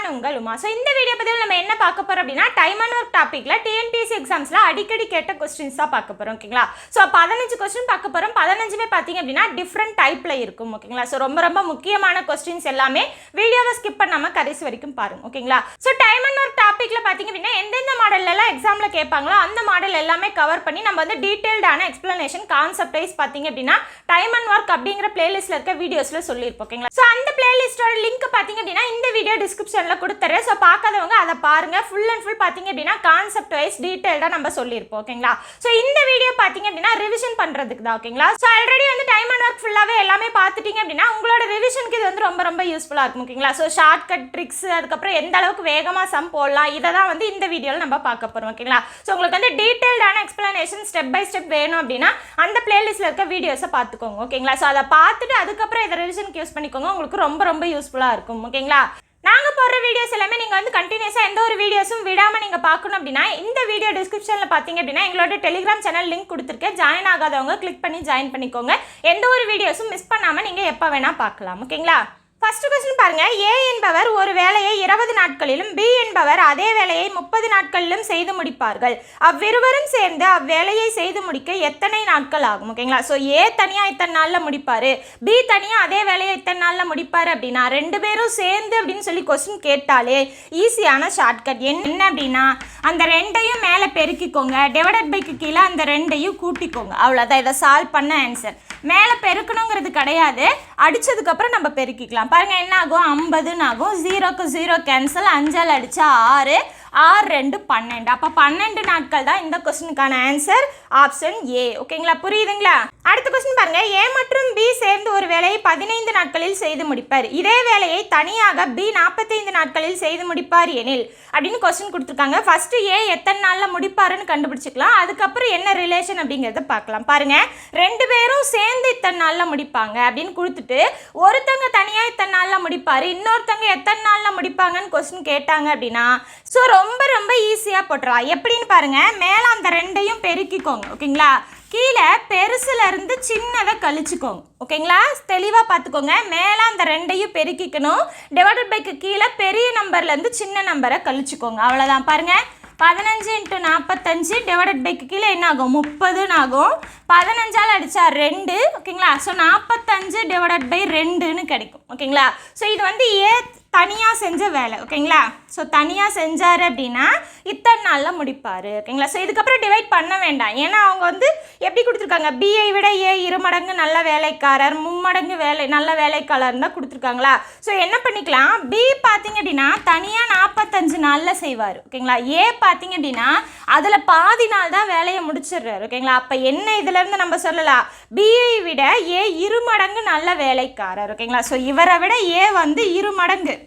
நான் உங்கள் உமா. ஸோ இந்த வீடியோ பதிவில் நம்ம என்ன பார்க்க போகிறோம் அப்படின்னா டைம் அண்ட் ஒர்க் டாப்பிக்கில் டிஎன்பிஎஸ்சி எக்ஸாம்ஸில் அடிக்கடி கேட்ட கொஸ்டின்ஸ் தான் பார்க்க போகிறோம். ஓகேங்களா? ஸோ 15 கொஸ்டின் பார்க்க போகிறோம். 15மே பார்த்தீங்க அப்படின்னா டிஃப்ரெண்ட் டைப்பில் இருக்கும். ஓகேங்களா? ஸோ ரொம்ப ரொம்ப முக்கியமான கொஸ்டின்ஸ் எல்லாமே வீடியோவை ஸ்கிப் பண்ணாமல் கடைசி வரைக்கும் பாருங்க. ஓகேங்களா? ஸோ டைம் அண்ட் ஒர்க் டாப்பிக்கில் பார்த்தீங்க அப்படின்னா எந்தெந்த மாடல்லாம் எக்ஸாமில் கேட்பாங்களோ அந்த மாடல் எல்லாமே கவர் பண்ணி நம்ம வந்து டீட்டெயில்டான எக்ஸ்பிளனேஷன் கான்செப்ட் வைஸ் பார்த்தீங்க அப்படின்னா டைம் அண்ட் ஒர்க் அப்படிங்கிற பிளேலிஸ்ட்டில் இருக்க வீடியோஸில் சொல்லியிருப்போம். ஓகேங்களா? ஸோ அந்த பிளேலிஸ்ட்டோட லிங்க் பார்த்தீங்க அப்படின்னா இந்த வீடியோ டிஸ்கிரிப்ஷனில் கொடுத்துறேன். ஸோ பார்க்காதவங்க அதை பாருங்க. ஃபுல் அண்ட் ஃபுல் பார்த்தீங்க அப்படின்னா கான்செப்ட் வைஸ் டீட்டெயில்டாக நம்ம சொல்லியிருப்போம். ஓகேங்களா? ஸோ இந்த வீடியோ பார்த்தீங்க அப்படின்னா ரிவிஷன் பண்ணுறதுக்கு தான். ஓகேங்களா? ஸோ ஆல்ரெடி வந்து டைம் அண்ட் ஒர்க் ஃபுல்லாகவே எல்லாமே பார்த்துட்டீங்க அப்படின்னா உங்களோட ரிவிஷனுக்கு இது வந்து ரொம்ப ரொம்ப யூஸ்ஃபுல்லாக இருக்கும். ஓகேங்களா? ஸோ ஷார்ட் கட் ட்ரிக்ஸ், அதுக்கப்புறம் எந்த அளவுக்கு வேகமாக சம் போடலாம், இதை தான் வந்து இந்த வீடியோவில் நம்ம பார்க்க போகிறோம். ஓகேங்களா? ஸோ உங்களுக்கு வந்து டீட்டெயில்டான எக்ஸ்பிளனேஷன் ஸ்டெப் பை ஸ்டெப் வேணும் அப்படின்னா அந்த பிளேலிஸ்ட்டில் இருக்க வீடியோஸை பார்த்துக்கோங்க. ஓகேங்களா? ஸோ அதை பார்த்துட்டு அதுக்கப்புறம் இதை ரிவிஷனுக்கு யூஸ் பண்ணிக்கோங்க. உங்களுக்கு ரொம்ப ரொம்ப யூஸ்ஃபுல்லாக இருக்கும். ஓகேங்களா? நாங்கள் போடுற வீடியோஸ் எல்லாமே நீங்கள் வந்து கண்டினியூஸாக எந்த ஒரு வீடியோஸும் விடாமல் நீங்கள் பார்க்கணும் அப்படின்னா இந்த வீடியோ டிஸ்கிரிப்ஷனில் பார்த்தீங்க அப்படின்னா எங்களோட டெலிகிராம் சேனல் லிங்க் கொடுத்துருக்கேன். ஜாயின் ஆகாதவங்க கிளிக் பண்ணி ஜாயின் பண்ணிக்கோங்க. எந்த ஒரு வீடியோஸும் மிஸ் பண்ணாமல் நீங்கள் எப்போ வேணால் பார்க்கலாம். ஓகேங்களா? ஃபர்ஸ்ட் கொஸ்டின் பாருங்க. ஏ என்பவர் ஒரு வேலையை 20 நாட்களிலும் பி என்பவர் அதே வேலையை 30 நாட்களிலும் செய்து முடிப்பார்கள். அவ்விருவரும் சேர்ந்து அவ்வேலையை செய்து முடிக்க எத்தனை நாட்கள் ஆகும்? ஓகேங்களா? ஸோ ஏ தனியாக இத்தனை நாளில் முடிப்பார், பி தனியாக அதே வேலையை இத்தனை நாளில் முடிப்பார் அப்படின்னா ரெண்டு பேரும் சேர்ந்து அப்படின்னு சொல்லி கொஸ்டின் கேட்டாலே ஈஸியான ஷார்ட்கட் என்ன அப்படின்னா அந்த ரெண்டையும் மேலே பெருக்கிக்கோங்க, டிவைடட் பைக்கு கீழே அந்த ரெண்டையும் கூட்டிக்கோங்க. அவ்வளோதான். இதை சால்வ் பண்ண ஆன்சர். மேலே பெருக்கணுங்கிறது கிடையாது, அடித்ததுக்கப்புறம் நம்ம பெருக்கிக்கலாம். பாருங்கள் என்ன ஆகும்? 50ன்னு ஆகும். 0க்கு 0 கேன்சல், 5ஆல் அடித்தா 6, 6 2 12. அப்போ 12 நாட்கள் தான் இந்த கொஸ்டினுக்கான ஆன்சர், ஆப்ஷன் ஏ. ஓகேங்களா? புரியுதுங்களா? அடுத்த கொஸ்டின் பாருங்க. ஏ மற்றும் பி சேர்ந்து ஒரு வேலையை 15 நாட்களில் செய்து முடிப்பார். இதே வேலையை தனியாக பி 45 நாட்களில் செய்து முடிப்பார் எனில் அப்படின்னு கொஸ்டின் கொடுத்துருக்காங்க. ஃபர்ஸ்ட் ஏ எத்தனை நாளில் முடிப்பாருன்னு கண்டுபிடிச்சிக்கலாம். அதுக்கப்புறம் என்ன ரிலேஷன் அப்படிங்கிறத பார்க்கலாம். பாருங்க, ரெண்டு பேரும் சேர்ந்து இத்தனை நாளில் முடிப்பாங்க அப்படின்னு கொடுத்துட்டு ஒருத்தங்க தனியாக இத்தனை நாளில் முடிப்பார், இன்னொருத்தங்க எத்தனை நாளில் முடிப்பாங்கன்னு கொஸ்டின் கேட்டாங்க அப்படின்னா ஸோ ரொம்ப ரொம்ப ஈஸியாக போட்டுறலாம். எப்படின்னு பாருங்க, மேலே அந்த ரெண்டையும் பெருக்கிக்கோங்க. ஓகேங்களா? கீழே பெருசுல இருந்து சின்னதை கழிச்சுக்கோங்க. ஓகேங்களா? தெளிவாக பார்த்துக்கோங்க. மேலே அந்த ரெண்டையும் பெருக்கிக்கணும். டிவைடட் பைக்கு கீழே பெரிய நம்பர்லேருந்து சின்ன நம்பரை கழிச்சுக்கோங்க. அவ்வளோதான். பாருங்கள், 15 × 45 டிவைடட் பைக்கு கீழே என்ன ஆகும்? 30ன்னு ஆகும். 15ஆல் அடித்தா 2. ஓகேங்களா? ஸோ 45 டிவைடட் பை 2ன்னு கிடைக்கும். ஓகேங்களா? ஸோ இது வந்து ஏ தனியாக செஞ்ச வேலை. ஓகேங்களா? ஸோ தனியாக செஞ்சார் அப்படின்னா இத்தனை நாளில் முடிப்பார். ஓகேங்களா? ஸோ இதுக்கப்புறம் டிவைட் பண்ண வேண்டாம். ஏன்னா அவங்க வந்து எப்படி கொடுத்துருக்காங்க? பிஐ விட ஏ 2 மடங்கு நல்ல வேலைக்காரர், 3 மடங்கு நல்ல வேலைக்காரர் தான் கொடுத்துருக்காங்களா? ஸோ என்ன பண்ணிக்கலாம்? பி பார்த்தீங்க அப்படின்னா தனியாக 45 நாளில் செய்வார். ஓகேங்களா? ஏ பார்த்தீங்க அப்படின்னா அதில் பாதி நாள் தான் வேலையை முடிச்சிடுறாரு. ஓகேங்களா? அப்போ என்ன இதுலேருந்து நம்ம சொல்லலாம்? பிஐ விட ஏ 2 மடங்கு நல்ல வேலைக்காரர். ஓகேங்களா? ஸோ இவரை விட ஏ வந்து 2 மடங்கு.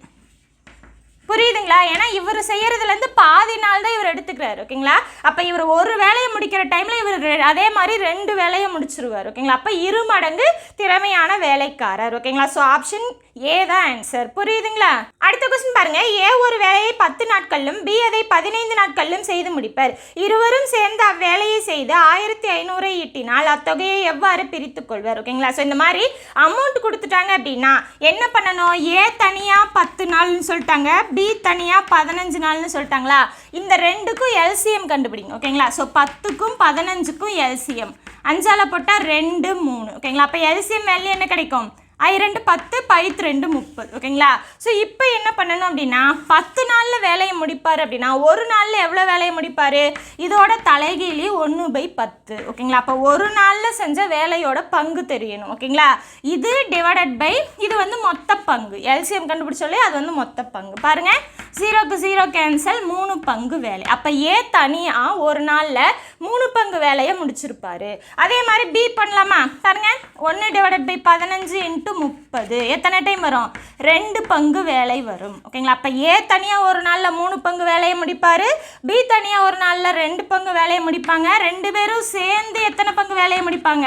புரியுதுங்களா? ஏன்னா இவர் செய்யறதுலேருந்து பாதி நாள் தான் இவர் எடுத்துக்கிறாரு. ஓகேங்களா? அப்போ இவர் ஒரு வேலையை முடிக்கிற டைமில் இவர் அதே மாதிரி 2 வேலையை முடிச்சிருவார். ஓகேங்களா? அப்போ 2 மடங்கு திறமையான வேலைக்காரர். ஓகேங்களா? ஸோ ஆப்ஷன் ஏ தான் ஆன்சர். புரியுதுங்களா? அடுத்த கொஸ்டின் பாருங்க. ஏ ஒரு வேலையை 10 நாட்களிலும் பி அதை 15 நாட்களிலும் செய்து முடிப்பார். இருவரும் சேர்ந்து அவ்வேலையை செய்து 1500 ஈட்டினால் அத்தொகையை எவ்வாறு பிரித்துக் கொள்வார்? ஓகேங்களா? ஸோ இந்த மாதிரி அமௌண்ட் கொடுத்துட்டாங்க அப்படின்னா என்ன பண்ணணும்? ஏ தனியாக 10 நாள்னு சொல்லிட்டாங்க, பி தனியாக 15 நாள்னு சொல்லிட்டாங்களா? இந்த ரெண்டுக்கும் எல்சிஎம் கண்டுபிடிங்க. ஓகேங்களா? ஸோ 10க்கும் 15க்கும் எல்சிஎம் 5ஆல் போட்டால் 2 3. ஓகேங்களா? அப்போ எல்சிஎம் வேல்யூ என்ன கிடைக்கும்? 2 10, 2 30. ஓகேங்களா? ஸோ இப்போ என்ன பண்ணணும் அப்படின்னா 10 நாளில் வேலையை முடிப்பார் அப்படின்னா ஒரு நாளில் எவ்வளோ வேலையை முடிப்பார்? இதோட தலைகீழி 1/10. ஓகேங்களா? அப்போ ஒரு நாளில் செஞ்ச வேலையோட பங்கு தெரியணும். ஓகேங்களா? இது டிவைடட் பை இது வந்து மொத்த பங்கு. எல்சிஎம் கண்டுபிடிச்சாலே அது வந்து மொத்த பங்கு. பாருங்கள், 0க்கு 0 கேன்சல், 3 பங்கு வேலை. அப்போ ஏ தனியாக ஒரு நாளில் 3 பங்கு வேலையை முடிச்சிருப்பாரு. அதே மாதிரி பி பண்ணலாமா? பாருங்க, 1 டிவைடட் பை 15 × 30 எத்தனை டைம் வரும்? 2 பங்கு வேலை வரும். ஓகேங்களா? அப்போ ஏ தனியாக ஒரு நாளில் 3 பங்கு வேலையை முடிப்பார், பி தனியாக ஒரு நாளில் 2 பங்கு வேலையை முடிப்பாங்க. ரெண்டு பேரும் சேர்ந்து எத்தனை பங்கு வேலையை முடிப்பாங்க?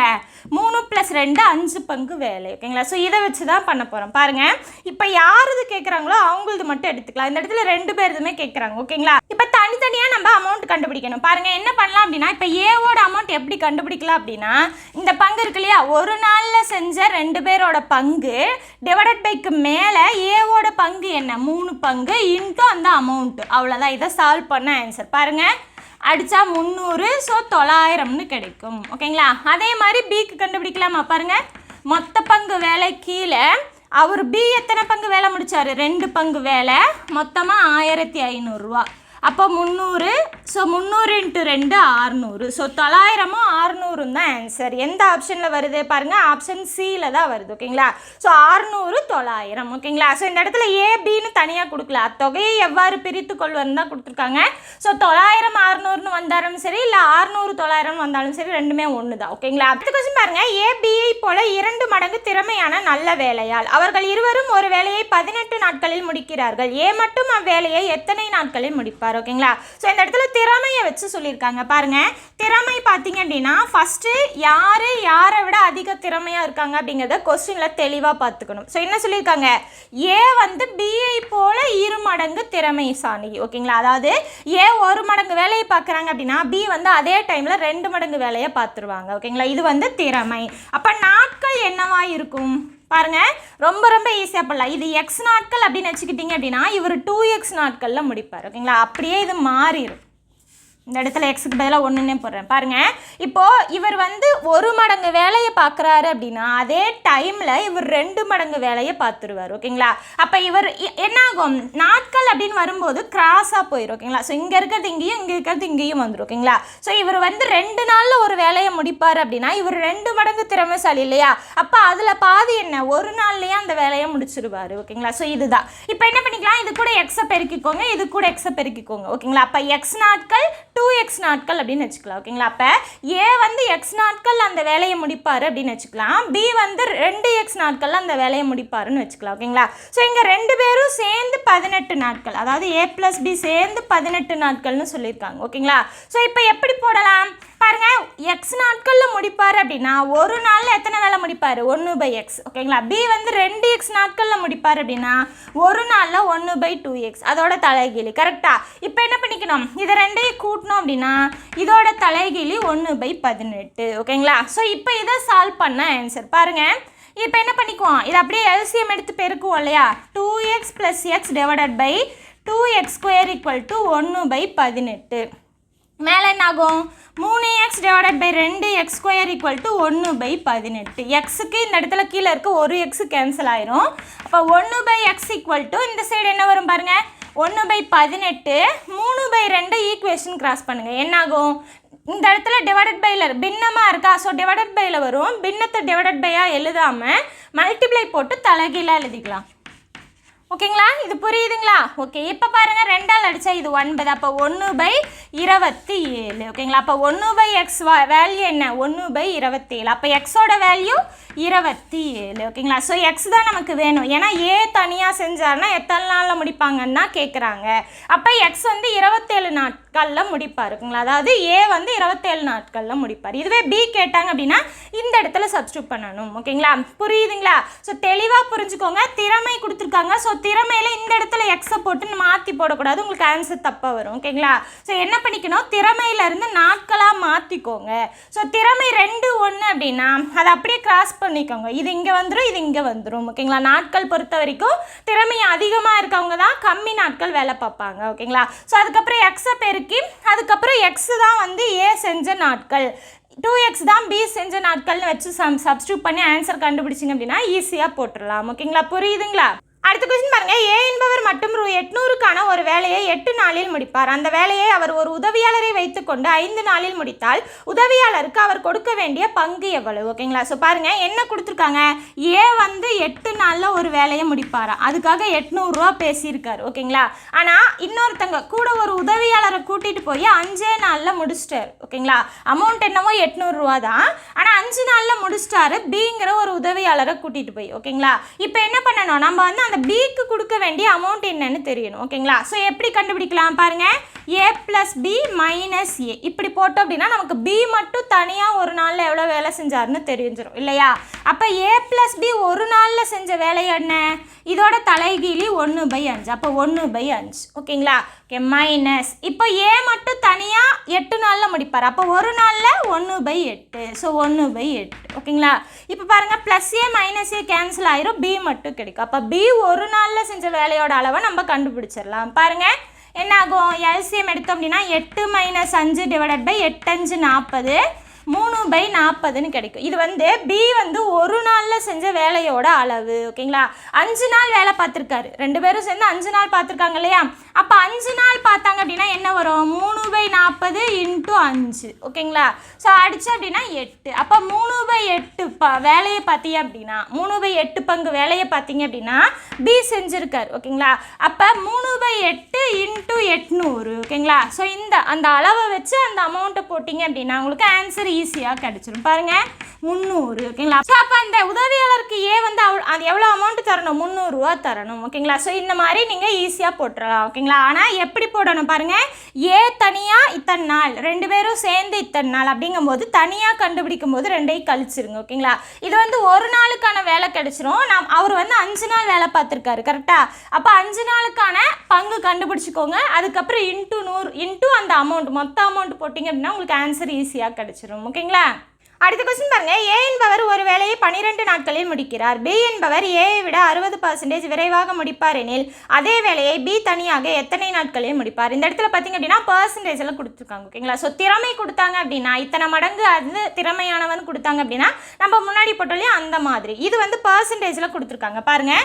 3 + 2 5 பங்கு வேலை. ஓகேங்களா? ஸோ இதை வச்சு தான் பண்ண போகிறோம். பாருங்கள், இப்போ யாருது கேட்குறாங்களோ அவங்களது மட்டும் எடுத்துக்கலாம். இந்த இடத்துல 2 பேருதுமே கேட்குறாங்க. ஓகேங்களா? இப்போ தனித்தனியாக நம்ம அமௌண்ட் கண்டுபிடிக்கணும். பாருங்கள், என்ன பண்ணலாம் அப்படின்னா இப்போ ஏவோட அமௌண்ட் எப்படி கண்டுபிடிக்கலாம் அப்படின்னா இந்த பங்கு இருக்கு இல்லையா, ஒரு நாளில் செஞ்ச 2 பேரோட பங்கு டிவைடட் பைக்கு மேலே ஏவோட பங்கு பங்கு என்ன 3 பங்கு இன்ட்டு அந்த அமௌண்ட், அவ்வளோதான். இதை சால்வ் பண்ண ஆன்சர் பாருங்கள். அடித்தா 300, ஸோ 900ன்னு கிடைக்கும். ஓகேங்களா? அதே மாதிரி பிக்கு கண்டுபிடிக்கலாமா? பாருங்கள், மொத்த பங்கு வேலை கீழே அவர் பி எத்தனை பங்கு வேலை முடித்தார்? 2 பங்கு வேலை, மொத்தமாக 1500 ரூபா. அப்போ 300, ஸோ 300 × 2 600, ஸோ 900ம் 600ம் தான் ஆன்சர். எந்த ஆப்ஷனில் வருது பாருங்கள், ஆப்ஷன் சியில் தான் வருது. ஓகேங்களா? ஸோ 600 900. ஓகேங்களா? ஸோ இந்த இடத்துல ஏபின்னு தனியாக கொடுக்கல, அத்தொகையை எவ்வாறு பிரித்து கொள்வதுன்னு தான் கொடுத்துருக்காங்க. ஸோ 900 600ன்னு வந்தாலும் சரி, இல்லை 600 900ன்னு வந்தாலும் சரி, ரெண்டுமே ஒன்று தான். ஓகேங்களா? அடுத்த கொஸ்டின் பாருங்கள், ஏபியை போல 2 மடங்கு திறமையான நல்ல வேலையால் அவர்கள் இருவரும் ஒரு வேலையை 18 நாட்களில் முடிக்கிறார்கள். ஏ மட்டும் அவ்வேலையை எத்தனை நாட்களில் முடிப்பார்? ஓகேங்களா? ஸோ இந்த இடத்துல திறமையை வச்சு சொல்லியிருக்காங்க. பாருங்க, திறமை பார்த்தீங்க அப்படின்னா ஃபர்ஸ்ட் யாரை விட அதிக திறமையாக இருக்காங்க அப்படிங்கிறத கொஸ்டினில் தெளிவாக பார்த்துக்கணும். ஸோ என்ன சொல்லியிருக்காங்க, ஏ வந்து பிஐ போல 2 மடங்கு திறமைசாலி. ஓகேங்களா? அதாவது ஏ 1 மடங்கு வேலையை பார்க்குறாங்க அப்படின்னா பி வந்து அதே டைமில் 2 மடங்கு வேலையை பார்த்துருவாங்க. ஓகேங்களா? இது வந்து திறமை. அப்போ நாட்கள் என்னவா இருக்கும் பாருங்க, ரொம்ப ரொம்ப ஈஸியாக பண்ணலாம். இது எக்ஸ் நாட்கள் அப்படின்னு வச்சுக்கிட்டீங்க அப்படின்னா இவர் 2x நாட்களில் முடிப்பார். ஓகேங்களா? அப்படியே இது மாறிடும். இந்த இடத்துல எக்ஸுக்கு பதிலாக 1ன்னே போடுறேன். பாருங்கள், இப்போது இவர் வந்து 1 மடங்கு வேலையை பார்க்குறாரு அப்படின்னா அதே டைமில் இவர் 2 மடங்கு வேலையை பார்த்துருவார். ஓகேங்களா? அப்போ இவர் என்னாகும், நாட்கள் அப்படின்னு வரும்போது கிராஸாக போயிடும். ஓகேங்களா? ஸோ இங்கே இருக்கிறது இங்கேயும், இங்கே இருக்கிறது இங்கேயும் வந்துடும். ஓகேங்களா? ஸோ இவர் வந்து 2 நாளில் ஒரு வேலையை முடிப்பார் அப்படின்னா இவர் 2 மடங்கு திறமைசாலி இல்லையா? அப்போ அதில் பாதி என்ன, 1 நாள்லேயே அந்த வேலையை முடிச்சிருவார். ஓகேங்களா? ஸோ இதுதான். இப்போ என்ன பண்ணிக்கலாம், இது கூட எக்ஸை பெருக்கிக்கோங்க, இது கூட எக்ஸை பெருக்கிக்கோங்க. ஓகேங்களா? அப்போ எக்ஸ் நாட்கள் 2x நாட்கள் அப்படின்னு வச்சுக்கலாம். ஓகேங்களா? அப்போ ஏ வந்து எக்ஸ் நாட்கள் அந்த வேலையை முடிப்பார் அப்படின்னு வச்சுக்கலாம், பி வந்து 2x நாட்களில் அந்த வேலையை முடிப்பாருன்னு வச்சுக்கலாம். ஓகேங்களா? ஸோ இங்கே 2 பேரும் சேர்ந்து 18 நாட்கள், அதாவது ஏ ப்ளஸ் பி சேர்ந்து 18 நாட்கள்னு சொல்லியிருக்காங்க. ஓகேங்களா? ஸோ இப்போ எப்படி போடலாம் பாருங்க, எக்ஸ் நாட்களில் முடிப்பார் அப்படின்னா ஒரு நாளில் எத்தனை வேலை முடிப்பார், 1/x. ஓகேங்களா? பி வந்து 2x நாட்களில் முடிப்பார் அப்படின்னா ஒரு நாளில் 1/2x, அதோட தலைகீழி. கரெக்டாக? இப்போ என்ன பண்ணிக்கணும், இதை ரெண்டையும் கூட்டணும் அப்படின்னா இதோட தலைகீழி 1/18. ஓகேங்களா? ஸோ இப்போ இதை சால்வ் பண்ண ஆன்சர் பாருங்கள். இப்போ என்ன பண்ணிக்குவோம், இதை அப்படியே எல்சிஎம் எடுத்து பெருக்குவோம் இல்லையா, 2x + x / 2x² = 1/18. மேலே என்ன ஆகும், 3x / 2x² = 1/18. எக்ஸுக்கு இந்த இடத்துல கீழே இருக்க ஒரு எக்ஸு கேன்சல் ஆயிரும். அப்போ 1/x = இந்த சைடு என்ன வரும் பாருங்கள், 1/18. 3/2 ஈக்குவேஷன் கிராஸ் பண்ணுங்கள், என்ன ஆகும், இந்த இடத்துல டிவைடட் பையில் பின்னமாக இருக்கா, ஸோ டிவைடட் பையில் வரும். பின்னத்தை டிவைடட் பையாக எழுதாமல் மல்டிப்ளை போட்டு தலைகீழாக எழுதிக்கலாம். ஓகேங்களா? இது புரியுதுங்களா? ஓகே. இப்போ பாருங்கள், 2ஆல் அடித்தா இது 9, அப்போ 1/27. ஓகேங்களா? அப்போ 1/x வேல்யூ என்ன, 1/27. அப்போ எக்ஸோட வேல்யூ 27. ஓகேங்களா? ஸோ எக்ஸ் தான் நமக்கு வேணும், ஏன்னா ஏ தனியாக செஞ்சார்னா எத்தனை நாளில் முடிப்பாங்கன்னு தான் கேட்குறாங்க. அப்போ எக்ஸ் வந்து 27 நாட்களில் முடிப்பார். ஓகேங்களா? அதாவது ஏ வந்து 27 நாட்களில் முடிப்பார். இதுவே பி கேட்டாங்க அப்படின்னா இந்த இடத்துல சப்ஸ்டியூட் பண்ணணும். ஓகேங்களா? புரியுதுங்களா? ஸோ தெளிவாக புரிஞ்சுக்கோங்க. திறமை கொடுத்துருக்காங்க, ஸோ திறமையில் இந்த இடத்துல எக்ஸை போட்டு மாற்றி போடக்கூடாது, உங்களுக்கு ஆன்சர் தப்பாக வரும். ஓகேங்களா? ஸோ என்ன பண்ணிக்கணும், திறமையிலேருந்து நாட்களாக மாற்றிக்கோங்க. ஸோ திறமை 2 1 அப்படின்னா அதை அப்படியே கிராஸ் பண்ணிக்கோங்க, இது இங்கே வந்துடும், இது இங்கே வந்துடும். ஓகேங்களா? நாட்கள் பொறுத்த வரைக்கும் திறமை அதிகமாக இருக்கவங்க தான் கம்மி நாட்கள் வேலை பார்ப்பாங்க. ஓகேங்களா? ஸோ அதுக்கப்புறம் எக்ஸை பெருக்கி அதுக்கப்புறம் எக்ஸு தான் வந்து ஏ செஞ்ச நாட்கள், 2x தான் பி செஞ்ச நாட்கள்னு வச்சு சப்ஸ்டியூட் பண்ணி ஆன்சர் கண்டுபிடிச்சிங்க அப்படின்னா ஈஸியாக போட்டுடலாம். ஓகேங்களா? புரியுதுங்களா? அடுத்த கொஸ்டின் பாருங்க, ஏ என்பவர் மட்டும் ரூ 800க்கான ஒரு வேலையை 8 நாளில் முடிப்பார். அந்த வேலையை அவர் ஒரு உதவியாளரை வைத்துக்கொண்டு 5 நாளில் முடித்தால் உதவியாளருக்கு அவர் கொடுக்க வேண்டிய பங்கு எவ்வளவு? ஓகேங்களா? ஸோ பாருங்க, என்ன கொடுத்துருக்காங்க, ஏ வந்து 8 நாளில் ஒரு வேலையை முடிப்பாரா, அதுக்காக 800 ரூபா பேசியிருக்காரு. ஓகேங்களா? ஆனால் இன்னொருத்தங்க கூட ஒரு உதவியாளரை கூட்டிகிட்டு போய் 5 நாளில் முடிச்சிட்டாரு. ஓகேங்களா? அமௌண்ட் என்னவோ 800 ரூபா தான், ஆனால் 5 நாளில் முடிச்சிட்டாரு பிங்கிற ஒரு உதவியாளரை கூட்டிகிட்டு போய். ஓகேங்களா? இப்போ என்ன பண்ணணும், நம்ம வந்து அந்த பிக்கு கொடுக்க வேண்டிய அமௌண்ட் என்னன்னு என்னன்னு தெரியணும் ஓகேங்களா. ஸோ எப்படி கண்டுபிடிக்கலாம் பாருங்கள், a + b - a இப்படி போட்டோம் அப்படின்னா நமக்கு b மட்டும் தனியாக ஒரு நாளில் எவ்வளோ வேலை செஞ்சாருன்னு தெரிஞ்சிடும் இல்லையா. அப்போ a + b ஒரு நாளில் செஞ்ச வேலை என்ன, இதோட தலைகீழி 1/5, அப்போ 1/5 ஓகேங்களா. ஓகே மைனஸ் இப்போ a மட்டும் தனியாக 8 நாளில் முடிப்பார், அப்போ ஒரு நாளில் 1/8, ஸோ 1/8 ஓகேங்களா. இப்போ பாருங்கள் +a - a கேன்சல் ஆயிரும், b மட்டும் கிடைக்கும். அப்போ b ஒரு நாளில் செஞ்ச வேலையோட அளவை நம்ம கண்டுபிடிச்சிடலாம். பாருங்கள் என்ன ஆகும், எல்சிஎம் எடுத்தோம் அப்படின்னா 8 - 5 / 8 × 5 = 40, 3/40ன்னு கிடைக்கும். இது வந்து b வந்து ஒரு நாளில் செஞ்ச வேலையோட அளவு ஓகேங்களா. 5 நாள் வேலை பார்த்துருக்காரு, 2 பேரும் சேர்ந்து 5 நாள் பார்த்துருக்காங்க இல்லையா. அப்போ 5 நாள் பார்த்தாங்க அப்படின்னா என்ன வரும், 3/40 × 5 ஓகேங்களா. ஸோ அடிச்சு அப்படின்னா 8, அப்போ 3/8 வேலையை பார்த்தீங்க அப்படின்னா 3/8 பங்கு வேலையை பார்த்தீங்க அப்படின்னா b செஞ்சுருக்காரு ஓகேங்களா. அப்போ 3/8 × 800 ஓகேங்களா. ஸோ அந்த அளவை வச்சு அந்த அமௌண்ட்டை போட்டிங்க அப்படின்னா உங்களுக்கு ஆன்சர் ஈஸியாக கிடைச்சிடும். பாருங்கள் 300 ஓகேங்களா. ஸோ அப்போ அந்த உதவியாளருக்கு ஏ வந்து அது எவ்வளோ அமௌண்ட் தரணும், 300 ரூபா தரணும் ஓகேங்களா. ஸோ இந்த மாதிரி நீங்கள் ஈஸியாக போட்டுடலாம் ஓகேங்களா. ஆனால் எப்படி போடணும் பாருங்கள், ஏ தனியாக இத்தனை நாள், 2 பேரும் சேர்ந்து இத்தனை நாள் அப்படிங்கும்போது தனியாக கண்டுபிடிக்கும் போது 2ஐயும் கழிச்சிருங்க ஓகேங்களா. இது வந்து ஒரு நாளுக்கான வேலை கிடைச்சிரும். அவர் வந்து 5 நாள் வேலை பார்த்துருக்காரு கரெக்டாக. அப்போ 5 நாளுக்கான பங்கு கண்டுபிடிச்சிக்கோங்க, அதுக்கப்புறம் × அந்த அமௌண்ட் மொத்த அமௌண்ட் போட்டிங்க அப்படின்னா உங்களுக்கு ஆன்சர் ஈஸியாக கிடைச்சிரும் ஓகேங்களா. அடுத்த கொஸ்டின் பாருங்க, ஏ என்பவர் ஒரு வேலையை 12 நாட்களில் முடிக்கிறார். பி என்பவர் ஏயை விட 60% விரைவாக முடிப்பார் எனில் அதே வேலையை பி தனியாக எத்தனை நாட்களில் முடிப்பார். இந்த இடத்துல பார்த்தீங்க அப்படின்னா பர்சன்டேஜில் கொடுத்துருக்காங்க ஓகேங்களா. ஸோ திறமை கொடுத்தாங்க அப்படின்னா இத்தனை மடங்கு அது திறமையானவன் கொடுத்தாங்க அப்படின்னா நம்ம முன்னாடி போட்டோலையும் அந்த மாதிரி இது வந்து பர்சன்டேஜில் கொடுத்துருக்காங்க. பாருங்க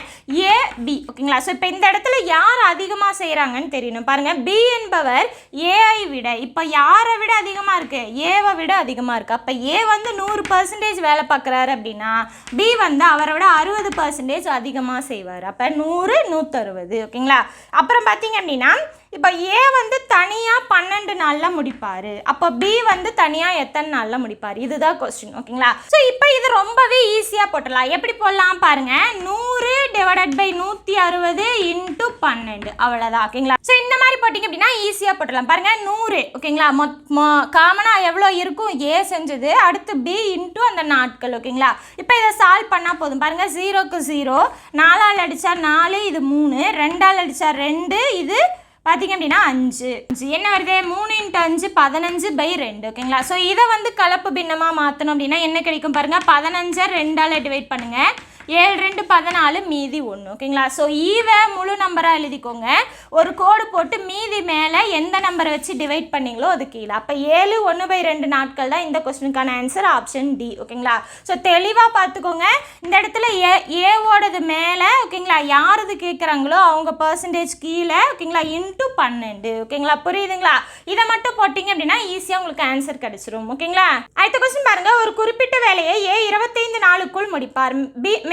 ஏ பி ஓகேங்களா. ஸோ இப்போ இந்த இடத்துல யார் அதிகமாக செய்கிறாங்கன்னு தெரியணும். பாருங்க பி என்பவர் ஏஐ விட, இப்போ யாரை விட அதிகமாக இருக்கு, ஏவை விட அதிகமாக இருக்குது. அப்போ ஏ வந்து 100% வேலை பார்க்குறாரு அப்படின்னா பி வந்து அவரை விட 60% அதிகமாக செய்வார். அப்போ 100 160 ஓகேங்களா. அப்புறம் பார்த்தீங்க அப்படின்னா இப்போ ஏ வந்து தனியாக 12 நாளில் முடிப்பார், அப்போ பி வந்து தனியாக எத்தனை நாளில் முடிப்பார், இதுதான் கொஸ்டின் ஓகேங்களா. ஸோ இப்போ இது ரொம்பவே ஈஸியாக போட்டலாம். எப்படி போடலாம் பாருங்கள், 100 / 160 × 12 அவ்வளோதான் ஓகேங்களா. ஸோ இந்த மாதிரி போட்டிங்க அப்படின்னா ஈஸியாக போட்டலாம். பாருங்கள் 100 ஓகேங்களா, காமனாக எவ்வளோ இருக்கும், ஏ செஞ்சது, அடுத்து பி × அந்த நாட்கள் ஓகேங்களா. இப்போ இதை சால்வ் பண்ணால் போதும். பாருங்கள் 0க்கு 0, 4ஆல் அடித்தா 4, இது 3, 2ஆல் அடித்தா 2, இது பார்த்தீங்க அப்படின்னா 5, என்ன வருது 3 × 5 15/2 ஓகேங்களா. ஸோ இதை வந்து கலப்பு பின்னமாக மாற்றணும் அப்படின்னா என்ன கிடைக்கும் பாருங்கள், 15 2ஆல் டிவைட் பண்ணுங்கள், 7 2 14 மீதி 1 ஓகேங்களா. ஸோ ஈவை முழு நம்பராக எழுதிக்கோங்க, ஒரு கோடு போட்டு மீதி மேலே எந்த நம்பரை வச்சு டிவைட் பண்ணிங்களோ அது கீழே. அப்போ 7 1/2 நாட்கள் தான் இந்த கொஸ்டினுக்கான ஆன்சர், ஆப்ஷன் டி ஓகேங்களா. ஸோ தெளிவாக பார்த்துக்கோங்க, இந்த இடத்துல ஏவோடது மேலே ஓகேங்களா, யாரது கேட்குறாங்களோ அவங்க பர்சன்டேஜ் கீழே ஓகேங்களா × 12 ஓகேங்களா. புரியுதுங்களா. இதை மட்டும் போட்டிங்க அப்படின்னா ஈஸியாக உங்களுக்கு ஆன்சர் கிடைச்சிரும் ஓகேங்களா. அடுத்த கொஸ்டின் பாருங்கள், ஒரு குறிப்பிட்ட வேலையை ஏ 25 நாளுக்குள் முடிப்பார்,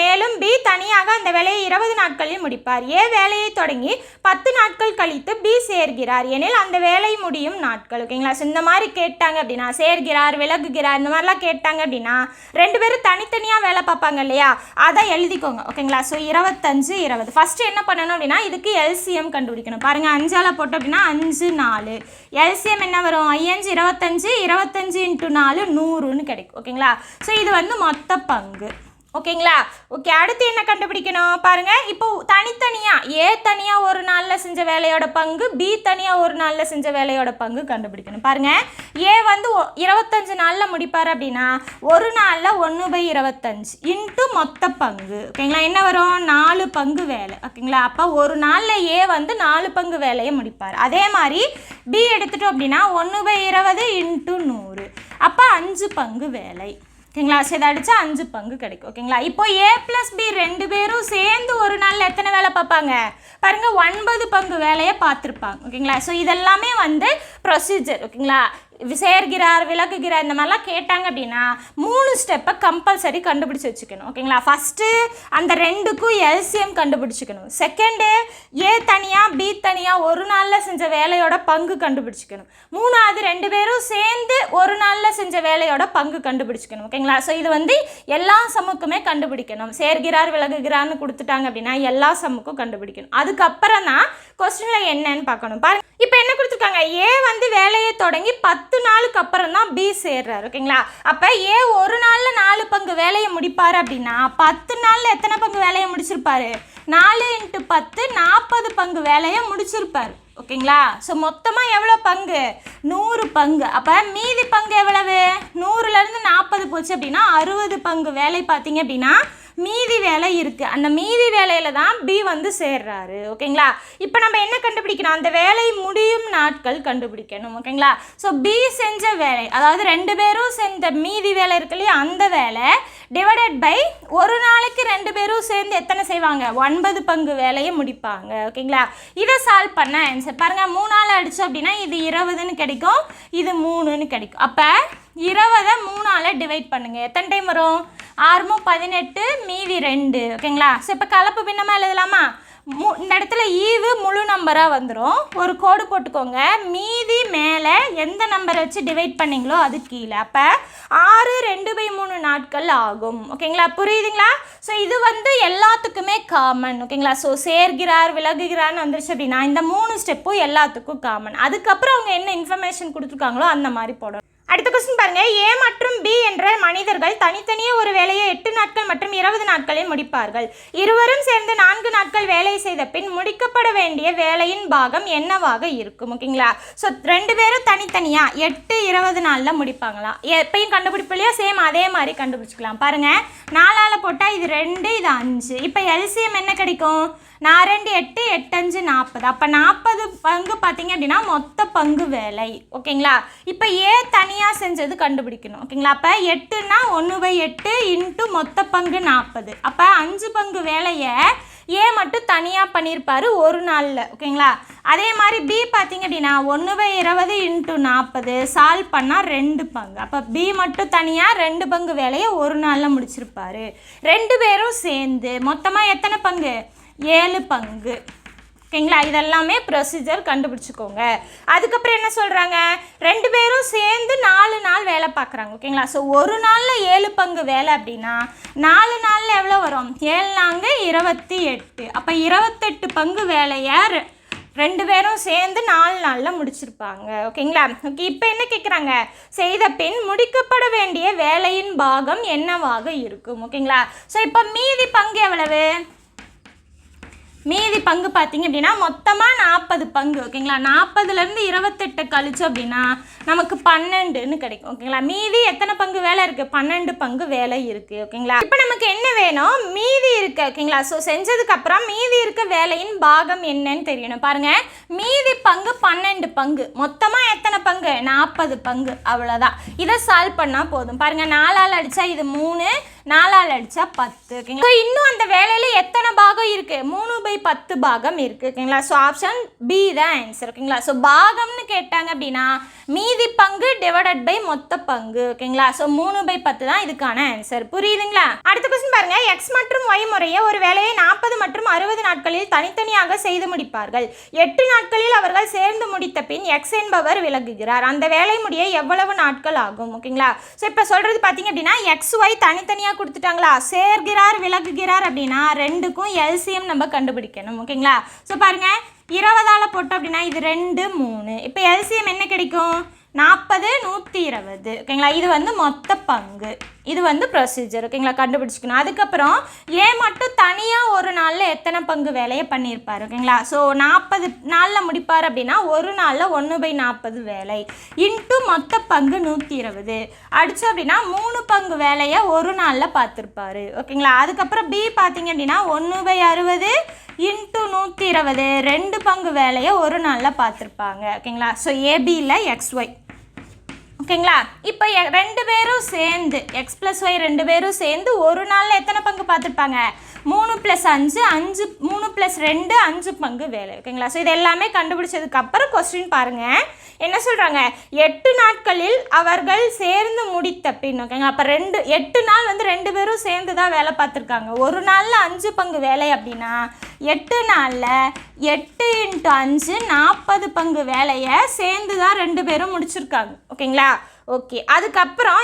மேலும் பி தனியாக அந்த வேலையை 20 நாட்களில் முடிப்பார். ஏ வேலையை தொடங்கி 10 நாட்கள் கழித்து பி சேர்கிறார் எனில் அந்த வேலை முடியும் நாட்கள் ஓகேங்களா. ஸோ இந்த மாதிரி கேட்டாங்க அப்படின்னா சேர்கிறார், விலகுகிறார், இந்த மாதிரிலாம் கேட்டாங்க அப்படின்னா 2 பேரும் தனித்தனியாக வேலை பார்ப்பாங்க இல்லையா, அதை எழுதிக்கோங்க ஓகேங்களா. ஸோ 25 20 ஃபஸ்ட்டு என்ன பண்ணணும் அப்படின்னா இதுக்கு எல்சிஎம் கண்டுபிடிக்கணும். பாருங்கள் 5ஆல் போட்டோம் அப்படின்னா 5 4, எல்சிஎம் என்ன வரும் 5 25, 25 × 4 100ன்னு கிடைக்கும் ஓகேங்களா. ஸோ இது வந்து மொத்த பங்கு ஓகேங்களா. ஓகே அடுத்து என்ன கண்டுபிடிக்கணும் பாருங்கள், இப்போ தனித்தனியாக ஏ தனியாக ஒரு நாளில் செஞ்ச வேலையோட பங்கு, பி தனியாக ஒரு நாளில் செஞ்ச வேலையோட பங்கு கண்டுபிடிக்கணும். பாருங்கள் ஏ வந்து 25 நாளில் முடிப்பார் அப்படின்னா ஒரு நாளில் 1/25 × மொத்த பங்கு ஓகேங்களா, என்ன வரும் 4 பங்கு வேலை ஓகேங்களா. அப்போ ஒரு நாளில் ஏ வந்து 4 பங்கு வேலையை முடிப்பார். அதே மாதிரி பி எடுத்துட்டோம் அப்படின்னா 1/20 × 100, அப்போ 5 பங்கு வேலை ஓகேங்களா. ஸோ இதை அடித்தா 5 பங்கு கிடைக்கும் ஓகேங்களா. இப்போ ஏ + பி 2 பேரும் சேர்ந்து ஒரு நாளில் எத்தனை வேலை பார்ப்பாங்க பாருங்கள், 9 பங்கு வேலையை பார்த்துருப்பாங்க ஓகேங்களா. ஸோ இதெல்லாமே வந்து ப்ரொசீஜர் ஓகேங்களா. சேர்கிறார், விலகுகிறார் இந்த மாதிரிலாம் கேட்டாங்க அப்படின்னா 3 ஸ்டெப்பை கம்பல்சரி கண்டுபிடிச்சி வச்சுக்கணும். ஓகேங்களா? ஃபஸ்ட்டு அந்த 2க்கும் எல்சிஎம் கண்டுபிடிச்சிக்கணும். செகண்டு ஏ தனியாக பி தனியாக ஒரு நாளில் செஞ்ச வேலையோட பங்கு கண்டுபிடிச்சிக்கணும். 3வது 2 பேரும் சேர்ந்து ஒரு நாளில் செஞ்ச வேலையோட பங்கு கண்டுபிடிச்சிக்கணும். ஓகேங்களா? ஸோ இது வந்து எல்லா சம்முக்குமே கண்டுபிடிக்கணும். சேர்கிறார் விலகுகிறார்னு கொடுத்துட்டாங்க அப்படின்னா எல்லா சம்முக்கும் கண்டுபிடிக்கணும். அதுக்கப்புறம் தான் கொஸ்டினில் என்னன்னு பார்க்கணும். பாருங்க, இப்போ என்ன கொடுத்துருக்காங்க, ஏ வந்து வேலையை தொடங்கி 10 நாளுக்கு அப்புறம் தான் பி சேர்றாரு. ஓகேங்களா? அப்போ ஏ ஒரு நாளில் 4 பங்கு வேலையை முடிப்பார் அப்படின்னா 10 நாளில் எத்தனை பங்கு வேலையை முடிச்சிருப்பாரு? 4 × 10 40 பங்கு வேலையை முடிச்சிருப்பாரு. ஓகேங்களா? ஸோ மொத்தமாக எவ்வளோ பங்கு? 100 பங்கு. அப்போ மீதி பங்கு எவ்வளவு? 100லேருந்து 40 போச்சு அப்படின்னா 60 பங்கு வேலை பார்த்தீங்க அப்படின்னா மீதி வேலை இருக்குது. அந்த மீதி வேலையில் தான் பி வந்து சேர்றாரு. ஓகேங்களா? இப்போ நம்ம என்ன கண்டுபிடிக்கணும்? அந்த வேலை முடியும் நாட்கள் கண்டுபிடிக்கணும். ஓகேங்களா? ஸோ பி செஞ்ச வேலை, அதாவது 2 பேரும் செஞ்ச மீதி வேலை இருக்கு இல்லையா, அந்த வேலை டிவைடட் பை ஒரு நாளைக்கு 2 பேரும் சேர்ந்து எத்தனை செய்வாங்க? 9 பங்கு வேலையை முடிப்பாங்க. ஓகேங்களா? இதை சால்வ் பண்ண ஆன்சர் பாருங்கள், 3ஆல் அடித்தோம் அப்படின்னா இது 20ன்னு கிடைக்கும், இது 3ன்னு கிடைக்கும். அப்போ 20 3ஆல் டிவைட் பண்ணுங்கள். எத்தனை டைம் வரும்? 6 18 மீதி 2. ஓகேங்களா? ஸோ இப்போ கலப்பு பின்னமாக எழுதலாமா? இந்த இடத்துல ஈவு முழு நம்பராக வந்துடும். ஒரு கோடு போட்டுக்கோங்க. மீதி மேலே எந்த நம்பரை வச்சு டிவைட் பண்ணிங்களோ அது கீழே. அப்போ 6 2/3 நாட்கள் ஆகும். ஓகேங்களா? புரியுதுங்களா? ஸோ இது வந்து எல்லாத்துக்குமே காமன். ஓகேங்களா? ஸோ சேர்கிறார் விலகுகிறார்னு வந்துருச்சு அப்படின்னா இந்த 3 ஸ்டெப்பும் எல்லாத்துக்கும் காமன். அதுக்கப்புறம் அவங்க என்ன இன்ஃபர்மேஷன் கொடுத்துருக்காங்களோ அந்த மாதிரி போடணும். அடுத்த கொஸ்டின் பாருங்க, ஏ மற்றும் பி என்ற மனிதர்கள் தனித்தனியே ஒரு வேலையை 8 நாட்கள் மற்றும் 20 நாட்களில் முடிப்பார்கள். இருவரும் சேர்ந்து 4 நாட்கள் வேலை செய்த பின் முடிக்கப்பட வேண்டிய வேலையின் பாகம் என்னவாக இருக்கும்? ஓகேங்களா? ஸோ 2 பேரும் தனித்தனியாக 8 20 நாளில் முடிப்பாங்களா? எப்பயும் கண்டுபிடிப்பு இல்லையா, சேம் அதே மாதிரி கண்டுபிடிச்சிக்கலாம். பாருங்க, 4ஆல் போட்டால் இது 2 இது 5. இப்போ எல்சிஎம் என்ன கிடைக்கும்? 4 2 8 8 5 40. அப்போ 40 பங்கு பார்த்தீங்க அப்படின்னா மொத்த பங்கு வேலை. ஓகேங்களா? இப்போ ஏ தனியாக செஞ்சது கண்டுபிடிக்கணும். ஓகேங்களா? அப்போ 8னா 1/8 இன்ட்டு மொத்த பங்கு 40. அப்போ 5 பங்கு வேலையை ஏ மட்டும் தனியாக பண்ணியிருப்பார் ஒரு நாளில். ஓகேங்களா? அதே மாதிரி பி பார்த்தீங்க அப்படின்னா 1/20 இன்ட்டு 40 சால்வ் பண்ணால் 2 பங்கு. அப்போ பி மட்டும் தனியாக 2 பங்கு வேலையை ஒரு நாளில் முடிச்சிருப்பார். 2 பேரும் சேர்ந்து மொத்தமாக எத்தனை பங்கு? 7 பங்கு. ஓகேங்களா? இதெல்லாமே ப்ரொசீஜர் கண்டுபிடிச்சிக்கோங்க. அதுக்கப்புறம் என்ன சொல்கிறாங்க, 2 பேரும் சேர்ந்து 4 நாள் வேலை பார்க்குறாங்க. ஓகேங்களா? ஸோ ஒரு நாளில் 7 பங்கு வேலை அப்படின்னா 4 நாளில் எவ்வளோ வரும்? 7 4 28. அப்போ 28 பங்கு வேலையை 2 பேரும் சேர்ந்து 4 நாளில் முடிச்சிருப்பாங்க. ஓகேங்களா? ஓகே, இப்போ என்ன கேட்குறாங்க, செய்த பின் முடிக்கப்பட வேண்டிய வேலையின் பாகம் என்னவாக இருக்கும்? ஓகேங்களா? ஸோ இப்போ மீதி பங்கு எவ்வளவு? மீதி பங்கு பார்த்தீங்க அப்படின்னா மொத்தமாக 40 பங்கு. ஓகேங்களா? 40லேருந்து 28 கழிச்சோம் அப்படின்னா நமக்கு 12ன்னு கிடைக்கும். ஓகேங்களா? மீதி எத்தனை பங்கு வேலை இருக்குது? 12 பங்கு வேலை இருக்குது. ஓகேங்களா? இப்போ நமக்கு என்ன வேணும்? மீதி இருக்குது. ஓகேங்களா? ஸோ செஞ்சதுக்கப்புறம் மீதி இருக்க வேலையின் பாகம் என்னன்னு தெரியணும். பாருங்கள், மீதி பங்கு 12 பங்கு, மொத்தமாக எத்தனை பங்கு? 40 பங்கு. அவ்வளோதான். இதை சால்வ் பண்ணால் போதும். பாருங்கள், 4ஆல் அடித்தா இது 3, 4ஆல் அடித்தா 10. ஓகேங்களா? ஸோ இன்னும் அந்த வேலையில் எத்தனை பாகம் இருக்குது? 3/10 பாகம் இருக்குது. ஓகேங்களா? ஸோ ஆப்ஷன் பி தான் ஆன்சர். ஓகேங்களா? ஸோ பாகம்னு கேட்டாங்க அப்படின்னா மீதி பங்கு டிவைடட் பை மொத்த பங்கு. ஓகேங்களா? ஸோ 3/10 தான் இதுக்கான ஆன்சர். புரியுதுங்களா? அடுத்த கொஸ்டின் பாருங்க, எக்ஸ் மற்றும் ஒய் முறையே ஒரு வேலையை 40 மற்றும் 60 நாட்களில் தனித்தனியாக செய்து முடிப்பார்கள். 8 நாட்களில் அவர்கள் சேர்ந்து முடித்த பின் எக்ஸ் என்பவர் விலகுகிறார். அந்த வேலை முடிய எவ்வளவு நாட்கள் ஆகும்? ஓகேங்களா? ஸோ இப்போ சொல்றது பார்த்தீங்க அப்படின்னா எக்ஸ் ஒய் தனித்தனியாக கொடுத்துட்டாங்களா, சேர்கிறார் விலகுகிறார் அப்படின்னா 2க்கும் எல்சிஎம் நம்ம கண்டுபிடிக்கணும். ஓகேங்களா? ஸோ பாருங்க, 20ஆல் போட்டோம் அப்படின்னா இது 2 3. இப்போ எல்சிஎம் என்ன கிடைக்கும்? 40 120. ஓகேங்களா? இது வந்து மொத்த பங்கு, இது வந்து ப்ரொசீஜர். ஓகேங்களா? கண்டுபிடிச்சிக்கணும். அதுக்கப்புறம் ஏ மட்டும் தனியாக ஒரு நாளில் எத்தனை பங்கு வேலையை பண்ணியிருப்பார்? ஓகேங்களா? ஸோ 40 நாளில் முடிப்பார் அப்படின்னா ஒரு நாளில் 1/40 வேலை இன்ட்டு மொத்த பங்கு 120 அடித்தோம் அப்படின்னா 3 பங்கு வேலையை ஒரு நாளில் பார்த்துருப்பாரு. ஓகேங்களா? அதுக்கப்புறம் பி பார்த்தீங்க அப்படின்னா 1/60 இன்ட்டு 120 2 பங்கு வேலையை ஒரு நாளில் பார்த்துருப்பாங்க. ஓகேங்களா? ஸோ ஏபியில் எக்ஸ் ஒய். ஓகேங்களா? இப்போ 2 பேரும் சேர்ந்து எக்ஸ் ப்ளஸ் ஒய் 2 பேரும் சேர்ந்து ஒரு நாளில் எத்தனை பங்கு பார்த்துருப்பாங்க? 3 + 5 5 3 + 2 5 பங்கு வேலை. ஓகேங்களா? ஸோ இது எல்லாமே கண்டுபிடிச்சதுக்கப்புறம் கொஸ்டின் பாருங்கள். என்ன சொல்கிறாங்க, 8 நாட்களில் அவர்கள் சேர்ந்து முடித்த பின். ஓகேங்க, அப்போ 8 நாள் வந்து 2 பேரும் சேர்ந்து தான் வேலை பார்த்துருக்காங்க. ஒரு நாளில் 5 பங்கு வேலை அப்படின்னா 8 நாளில் 8 × 5 40 பங்கு வேலையை சேர்ந்து தான் 2 பேரும் முடிச்சிருக்காங்க. ஓகேங்களா? ஓகே, அதுக்கப்புறம்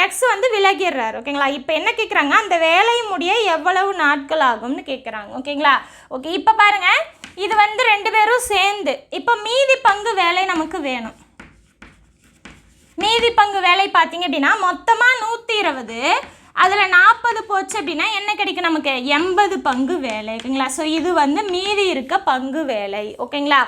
எக்ஸ் வந்து விலகிடுறாரு. ஓகேங்களா? இப்போ என்ன கேட்குறாங்க, அந்த வேலை முடிய எவ்வளவு நாட்கள் ஆகும்னு கேட்குறாங்க. ஓகேங்களா? ஓகே, இப்போ பாருங்கள், இது வந்து 2 பேரும் சேர்ந்து இப்போ மீதி பங்கு வேலை நமக்கு வேணும். மீதி பங்கு வேலை பார்த்தீங்க அப்படின்னா மொத்தமாக 120, அதில் 40 போச்சு அப்படின்னா என்ன கிடைக்கும் நமக்கு, 80 பங்கு வேலை. ஓகேங்களா? ஸோ இது வந்து மீதி இருக்க பங்கு வேலை. ஓகேங்களா?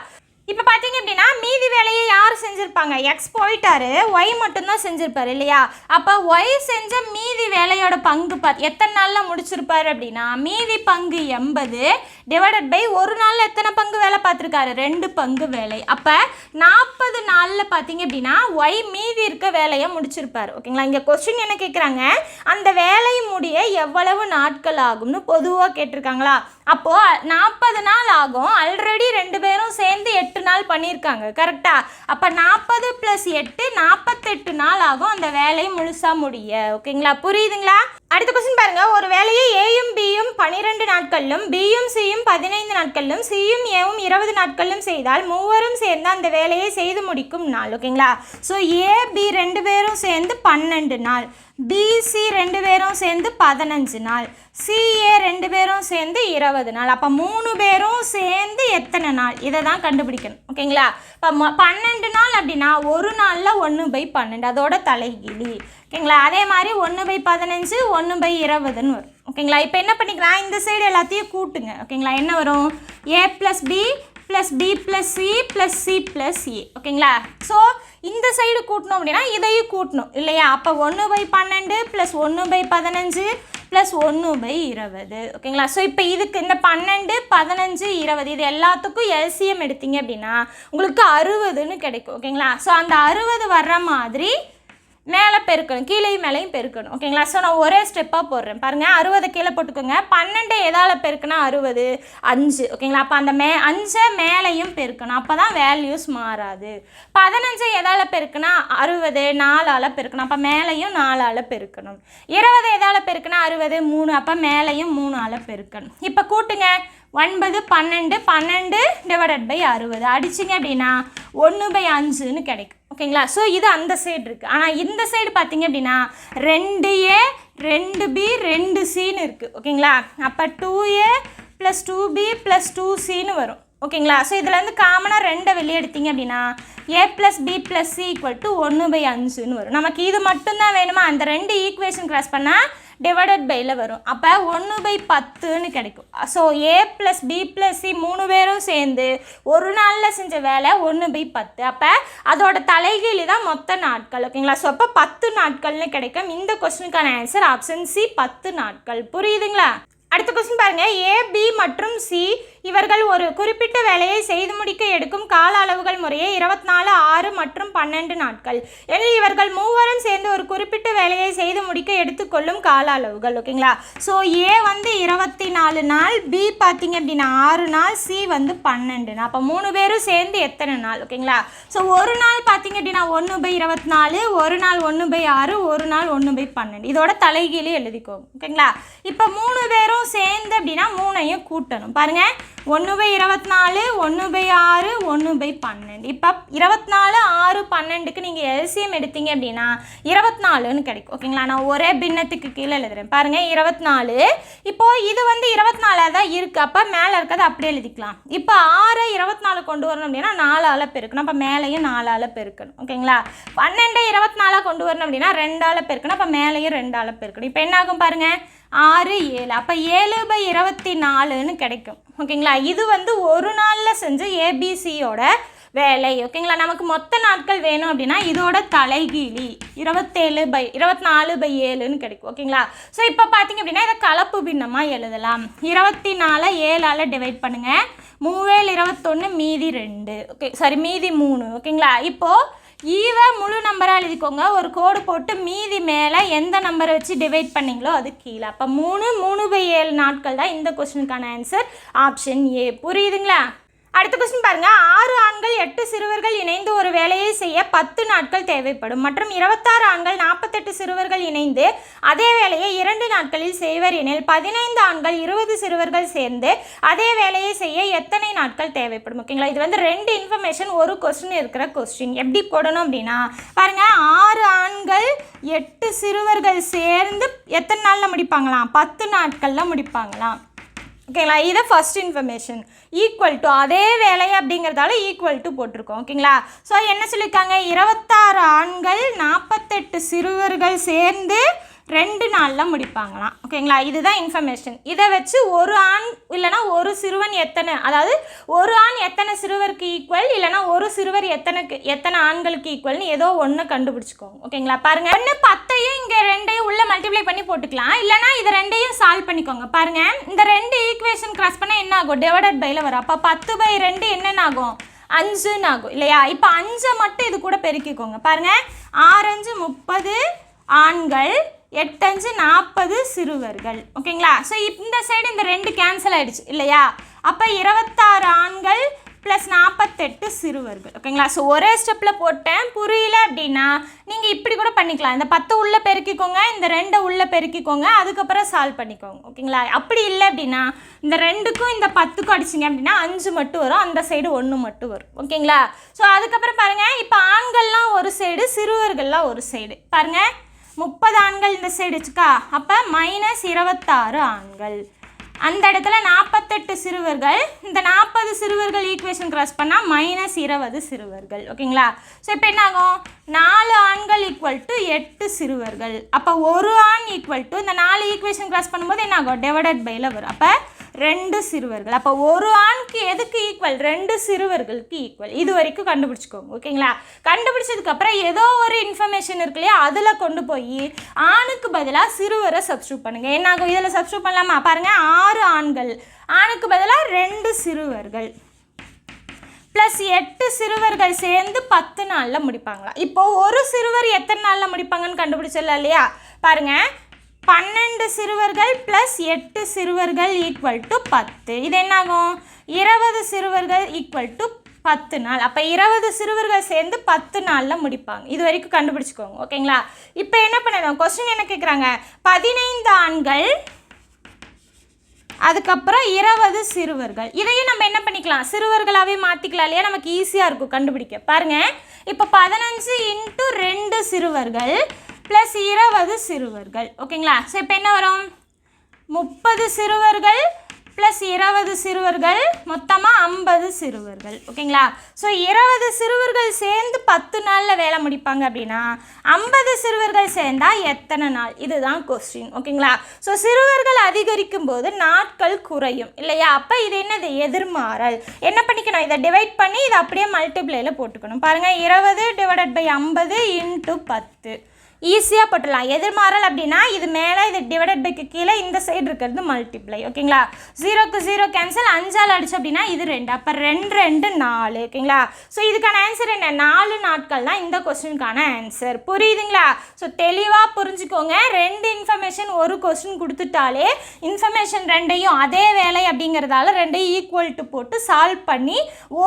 இப்போ பார்த்தீங்க அப்படின்னா மீதி வேலையை யார் செஞ்சுருப்பாங்க, எக்ஸ் போயிட்டாரு, ஒய் மட்டும்தான் செஞ்சுருப்பார் இல்லையா? அப்போ ஒய் செஞ்ச மீதி வேலையோட பங்கு எத்தனை நாளில் முடிச்சிருப்பார் அப்படின்னா மீதி பங்கு 80 / ஒரு நாளில் எத்தனை பங்கு வேலை பார்த்துருக்காரு, 2 பங்கு வேலை. அப்போ 40 நாளில் பார்த்தீங்க அப்படின்னா ஒய் மீதி இருக்க வேலையை முடிச்சிருப்பார். ஓகேங்களா? இங்கே கொஸ்டின் என்ன கேட்குறாங்க, அந்த வேலை முடிய எவ்வளவு நாட்கள் ஆகும்னு பொதுவாக கேட்டிருக்காங்களா? அப்போது 40 நாள் ஆகும். ஆல்ரெடி 2 பேரும் சேர்ந்து 8 நாள் பண்ணியிருக்காங்க. கரெக்டா? அப்போ 40 + 8 48 நாள் ஆகும் அந்த வேலையை முழுசாக முடிய. ஓகேங்களா? புரியுதுங்களா? அடுத்த கொஸ்டின் பாருங்க, ஒரு வேலையை ஏயும் பியும் 12 நாட்களிலும் பியும் சியும் 15 நாட்களிலும் சியும் ஏவும் 20 நாட்களிலும் செய்தால் மூவரும் சேர்ந்து அந்த வேலையை செய்து முடிக்கும் நாள். ஓகேங்களா? ஸோ ஏபி 2 பேரும் சேர்ந்து 12 நாள், பிசி 2 பேரும் சேர்ந்து 15 நாள், சிஏ 2 பேரும் சேர்ந்து 20 நாள். அப்போ 3 பேரும் சேர்ந்து எத்தனை நாள், இதை தான் கண்டுபிடிக்கணும். ஓகேங்களா? இப்போ 12 நாள் அப்படின்னா ஒரு நாளில் 1/12 அதோட தலைகீழி. ஓகேங்களா? அதே மாதிரி 1/15 1/20ன்னு வரும். ஓகேங்களா? இப்போ என்ன பண்ணிக்கலாம், இந்த சைடு எல்லாத்தையும் கூட்டுங்க. ஓகேங்களா? என்ன வரும், a + b + b + c + c + a. ஓகேங்களா? ஸோ இந்த சைடு கூட்டணும் அப்படின்னா இதையும் கூட்டணும் இல்லையா? அப்போ 1/12 + 1/15 + 1/20. ஓகேங்களா? ஸோ இப்போ இதுக்கு இந்த 12 15 20 இது எல்லாத்துக்கும் எல்சிஎம் எடுத்தீங்க அப்படின்னா உங்களுக்கு 60ன்னு கிடைக்கும். ஓகேங்களா? ஸோ அந்த 60 வர்ற மாதிரி மேலே பெருக்கணும், கீழே மேலேயும் பெருக்கணும். ஓகேங்களா? ஸோ நான் ஒரே ஸ்டெப்பாக போடுறேன் பாருங்கள். 60 கீழே போட்டுக்கோங்க. 12 எதால் பெருக்குனா 60 5. ஓகேங்களா? அப்போ அந்த 5 மேலேயும் பெருக்கணும், அப்போ தான் வேல்யூஸ் மாறாது. 15 எதால் பெருக்குனா 60 4ஆல் பெருக்கணும், அப்போ மேலேயும் 4ஆல் பெருக்கணும். 20 எதால் பெருக்குனா 60 3, அப்போ மேலேயும் 3ஆல் பெருக்கணும். இப்போ கூட்டுங்க, 9 12 12 / 60 அடிச்சிங்க அப்படின்னா 1/5ன்னு கிடைக்கும். ஓகேங்களா? ஸோ இது அந்த சைடு இருக்குது. ஆனால் இந்த சைடு பார்த்தீங்க அப்படின்னா 2a 2b 2cன்னு இருக்குது. ஓகேங்களா? அப்போ 2a + 2b + 2cன்னு வரும். ஓகேங்களா? ஸோ இதுலேருந்து காமனாக 2 வெளியே எடுத்தீங்க அப்படின்னா a + b + c = 1/5ன்னு வரும். நமக்கு இது மட்டும்தான் வேணுமா, அந்த 2 ஈக்குவேஷன் கிராஸ் பண்ணால் /ல வரும். அப்போ 1/10ன்னு கிடைக்கும். ஸோ a + b + c 3 பேரும் சேர்ந்து ஒரு நாளில் செஞ்ச வேலை 1/10. அப்போ அதோட தலைகீழி தான் மொத்த நாட்கள். ஓகேங்களா? ஸோ அப்போ 10 நாட்கள்னு கிடைக்கும். இந்த கொஸ்டினுக்கான ஆன்சர் ஆப்ஷன் சி, 10 நாட்கள். புரியுதுங்களா? அடுத்த கொஸ்டின் பாருங்க, ஏ பி மற்றும் சி இவர்கள் ஒரு குறிப்பிட்ட வேலையை செய்து முடிக்க எடுக்கும் கால அளவுகள் முறையே 24 6 மற்றும் 12 நாட்கள். எனவே இவர்கள் மூவரும் சேர்ந்து ஒரு குறிப்பிட்ட வேலையை செய்து முடிக்க எடுத்துக்கொள்ளும் கால அளவுகள். ஓகேங்களா? ஸோ ஏ வந்து 24 நாள், பி பார்த்தீங்க அப்படின்னா 6 நாள், சி வந்து 12 நாள். அப்போ 3 பேரும் சேர்ந்து எத்தனை நாள்? ஓகேங்களா? ஸோ ஒரு நாள் பார்த்தீங்க அப்படின்னா 1/24, ஒரு நாள் 1/6, ஒரு நாள் 1/12. இதோட தலைகீழி எழுதிக்கோங்க. ஓகேங்களா? இப்போ 3 பேரும் சேர்ந்து அப்படின்னா 3ஐயும் கூட்டணும். பாருங்க, 1/24 1/6 1/12. இப்போ 24 6 12க்கு நீங்கள் எல்சிஎம் எடுத்தீங்க அப்படின்னா 24ன்னு கிடைக்கும். ஓகேங்களா? நான் ஒரே பின்னத்துக்கு கீழே எழுதுறேன். பாருங்கள், 24. இப்போது இது வந்து 24 தான் இருக்குது, அப்போ மேலே இருக்கிறது அப்படியே எழுதிக்கலாம். இப்போ 6 24 கொண்டு வரணும் அப்படின்னா 4ஆல் பெருக்கணும், அப்போ மேலேயும் 4ஆல் பெருக்கணும். ஓகேங்களா? 12 24 கொண்டு வரணும் அப்படின்னா 2ஆல் பெருக்கணும், அப்போ மேலேயும் 2ஆல் பெருக்கணும். இப்போ என்ன ஆகும் பாருங்கள், 6 7, அப்போ 7/24ன்னு கிடைக்கும். ஓகேங்களா? இது வந்து ஒரு நாளில் செஞ்ச ஏபிசியோட வேலை. ஓகேங்களா? நமக்கு மொத்த நாட்கள் வேணும் அப்படின்னா இதோட தலைகீழி 24/7ன்னு கிடைக்கும். ஓகேங்களா? ஸோ இப்போ பார்த்தீங்க அப்படின்னா இதை கலப்பு பின்னமாக எழுதலாம். 24 7ஆல் டிவைட் பண்ணுங்கள். 3 7 21 மீதி 2. ஓகே, சாரி மீதி 3. ஓகேங்களா? இப்போது ஈவை முழு நம்பராக எழுதிக்கோங்க, ஒரு கோடு போட்டு மீதி மேலே எந்த நம்பரை வச்சு டிவைட் பண்ணிங்களோ அது கீழே. அப்போ 3/7 நாட்கள் தான் இந்த கொஸ்டினுக்கான ஆன்சர் ஆப்ஷன் ஏ. புரியுதுங்களா? அடுத்த கொஸ்டின் பாருங்க. 6 ஆண்கள் 8 சிறுவர்கள் இணைந்து ஒரு வேலையை செய்ய 10 நாட்கள் தேவைப்படும் மற்றும் 26 ஆண்கள் 48 சிறுவர்கள் இணைந்து அதே வேலையை 2 நாட்களில் செய்வர் எனில் 15 ஆண்கள் 20 சிறுவர்கள் சேர்ந்து அதே வேலையை செய்ய எத்தனை நாட்கள் தேவைப்படும்? ஓகேங்களா? இது வந்து 2 இன்ஃபர்மேஷன் ஒரு கொஸ்டின் இருக்கிற கொஸ்டின். எப்படி போடணும் அப்படின்னா பாருங்க, 6 ஆண்கள் 8 சிறுவர்கள் சேர்ந்து எத்தனை நாளில் முடிப்பாங்களாம்? 10 நாட்களில் முடிப்பாங்களாம். ஓகேங்களா? இது ஃபர்ஸ்ட் இன்ஃபர்மேஷன். ஈக்குவல் டு அதே வேலை அப்படிங்கிறதால ஈக்குவல் டு போட்டிருக்கோம். ஓகேங்களா? ஸோ என்ன சொல்லியிருக்காங்க? 26 ஆண்கள் 48 சிறுவர்கள் சேர்ந்து 2 நாளில் முடிப்பாங்களாம். ஓகேங்களா? இதுதான் இன்ஃபர்மேஷன். இதை வச்சு ஒரு ஆண் இல்லைனா ஒரு சிறுவன் எத்தனை, அதாவது ஒரு ஆண் எத்தனை சிறுவருக்கு ஈக்குவல், இல்லைனா ஒரு சிறுவர் எத்தனை ஆண்களுக்கு ஈக்குவல்னு ஏதோ ஒன்று கண்டுபிடிச்சிக்கோங்க. ஓகேங்களா? பாருங்கள், 10ஐயும் இங்கே 2ஐயும் உள்ள மல்டிப்ளை பண்ணி போட்டுக்கலாம், இல்லைனா இது 2ஐயும் சால்வ் பண்ணிக்கோங்க. பாருங்கள், இந்த 2 ஈக்குவேஷன் கிராஸ் பண்ணால் என்ன ஆகும்? டிவைடட் பையில் வரும். அப்போ 10/2 என்னென்ன ஆகும்? 5ன்னு ஆகும் இல்லையா? இப்போ 5 மட்டும் இது கூட பெருக்கிக்கோங்க. பாருங்கள், 6×5 30 ஆண்கள், 8×5 40 சிறுவர்கள். ஓகேங்களா? ஸோ இந்த சைடு இந்த 2 கேன்சல் ஆகிடுச்சு இல்லையா? அப்போ 26 ஆண்கள் ப்ளஸ் 48 சிறுவர்கள். ஓகேங்களா? ஸோ ஒரே ஸ்டெப்பில் போட்டேன். புரியல அப்படின்னா நீங்கள் இப்படி கூட பண்ணிக்கலாம். இந்த 10 உள்ளே பெருக்கிக்கோங்க, இந்த 2 உள்ளே பெருக்கிக்கோங்க, அதுக்கப்புறம் சால்வ் பண்ணிக்கோங்க. ஓகேங்களா? அப்படி இல்லை அப்படின்னா இந்த 2க்கும் இந்த 10க்கும் அடிச்சிங்க அப்படின்னா 5 மட்டும் வரும், அந்த சைடு 1 மட்டும் வரும். ஓகேங்களா? ஸோ அதுக்கப்புறம் பாருங்கள், இப்போ ஆண்கள்லாம் ஒரு சைடு, சிறுவர்கள்லாம் ஒரு சைடு. பாருங்கள், 30 ஆண்கள் இந்த சைடு வச்சுக்கா, அப்போ -26 ஆண்கள். அந்த இடத்துல 48 சிறுவர்கள், இந்த 40 சிறுவர்கள் ஈக்குவேஷன் கிராஸ் பண்ணால் -20 சிறுவர்கள். ஓகேங்களா? ஸோ இப்போ என்ன ஆகும்? 4 ஆண்கள் ஈக்குவல் டு 8 சிறுவர்கள். அப்போ ஒரு ஆண் ஈக்குவல் டு இந்த 4 ஈக்குவேஷன் கிராஸ் பண்ணும்போது என்ன ஆகும்? டிவைடட் பையில் வரும். அப்போ 2 சிறுவர்கள். அப்போ ஒரு ஆணுக்கு எதுக்கு ஈக்குவல்? 2 சிறுவர்களுக்கு ஈக்குவல். இது வரைக்கும் கண்டுபிடிச்சிக்கோங்க. ஓகேங்களா? கண்டுபிடிச்சதுக்கப்புறம் ஏதோ ஒரு இன்ஃபர்மேஷன் இருக்கு இல்லையா, அதில் கொண்டு போய் ஆணுக்கு பதிலாக சிறுவரை சப்ஸ்டியூட் பண்ணுங்கள். என்ன ஆகும்? இதில் சப்ஸ்டியூட் பண்ணலாமா? பாருங்கள், 6 ஆண்கள், ஆணுக்கு பதிலாக 2 சிறுவர்கள் ப்ளஸ் 8 சிறுவர்கள் சேர்ந்து 10 நாளில் முடிப்பாங்களா? இப்போது ஒரு சிறுவர் எத்தனை நாளில் முடிப்பாங்கன்னு கண்டுபிடிச்சிடலாம் இல்லையா? பாருங்கள், 12 சிறுவர்கள் ப்ளஸ் 8 சிறுவர்கள் ஈக்குவல் டு 10. இது என்னாகும்? 20 சிறுவர்கள் ஈக்குவல் டு 10 நாள். அப்போ 20 சிறுவர்கள் சேர்ந்து 10 நாளில் முடிப்பாங்க. இது வரைக்கும் கண்டுபிடிச்சிக்கோங்க. ஓகேங்களா? இப்போ என்ன பண்ணணும்? கொஸ்டின் என்ன கேட்குறாங்க? 15 ஆண்கள், அதுக்கப்புறம் 20 சிறுவர்கள். இதையும் நம்ம என்ன பண்ணிக்கலாம்? சிறுவர்களாகவே மாற்றிக்கலாம் இல்லையா? நமக்கு ஈஸியாக இருக்கும் கண்டுபிடிக்க. பாருங்கள், இப்போ 15 × 2 சிறுவர்கள் ப்ளஸ் 20 சிறுவர்கள். ஓகேங்களா? ஸோ இப்போ என்ன வரும்? 30 சிறுவர்கள் ப்ளஸ் 20 சிறுவர்கள், மொத்தமாக 50 சிறுவர்கள். ஓகேங்களா? ஸோ 20 சிறுவர்கள் சேர்ந்து 10 நாளில் வேலை முடிப்பாங்க அப்படின்னா 50 சிறுவர்கள் சேர்ந்தால் எத்தனை நாள்? இதுதான் கொஸ்டின். ஓகேங்களா? ஸோ சிறுவர்கள் அதிகரிக்கும் போது நாட்கள் குறையும் இல்லையா? அப்போ இது என்னது? எதிர்மாறல். என்ன பண்ணிக்கணும்? இதை டிவைட் பண்ணி இதை அப்படியே மல்டிப்ளையில் போட்டுக்கணும். பாருங்கள், 20 / 50 × 10. ஈஸியாக போட்டுடலாம். எதிர்மாறல் அப்படின்னா இது மேலே, இது டிவைடட் பைக்கு கீழே, இந்த சைடு இருக்கிறது மல்டிப்ளை. ஓகேங்களா? 0க்கு 0 கேன்சல், 5ஆல் அடிச்சு அப்படின்னா இது 2. அப்போ 2 2 4. ஓகேங்களா? ஸோ இதுக்கான ஆன்சர் என்ன? 4 நாட்கள் தான் இந்த கொஸ்டினுக்கான ஆன்சர். புரியுதுங்களா? ஸோ தெளிவாக புரிஞ்சுக்கோங்க. 2 இன்ஃபர்மேஷன் ஒரு கொஸ்டின் கொடுத்துட்டாலே இன்ஃபர்மேஷன் 2ஐயும் அதே வேலை அப்படிங்கிறதால 2ஐயும் ஈக்குவல் டு போட்டு சால்வ் பண்ணி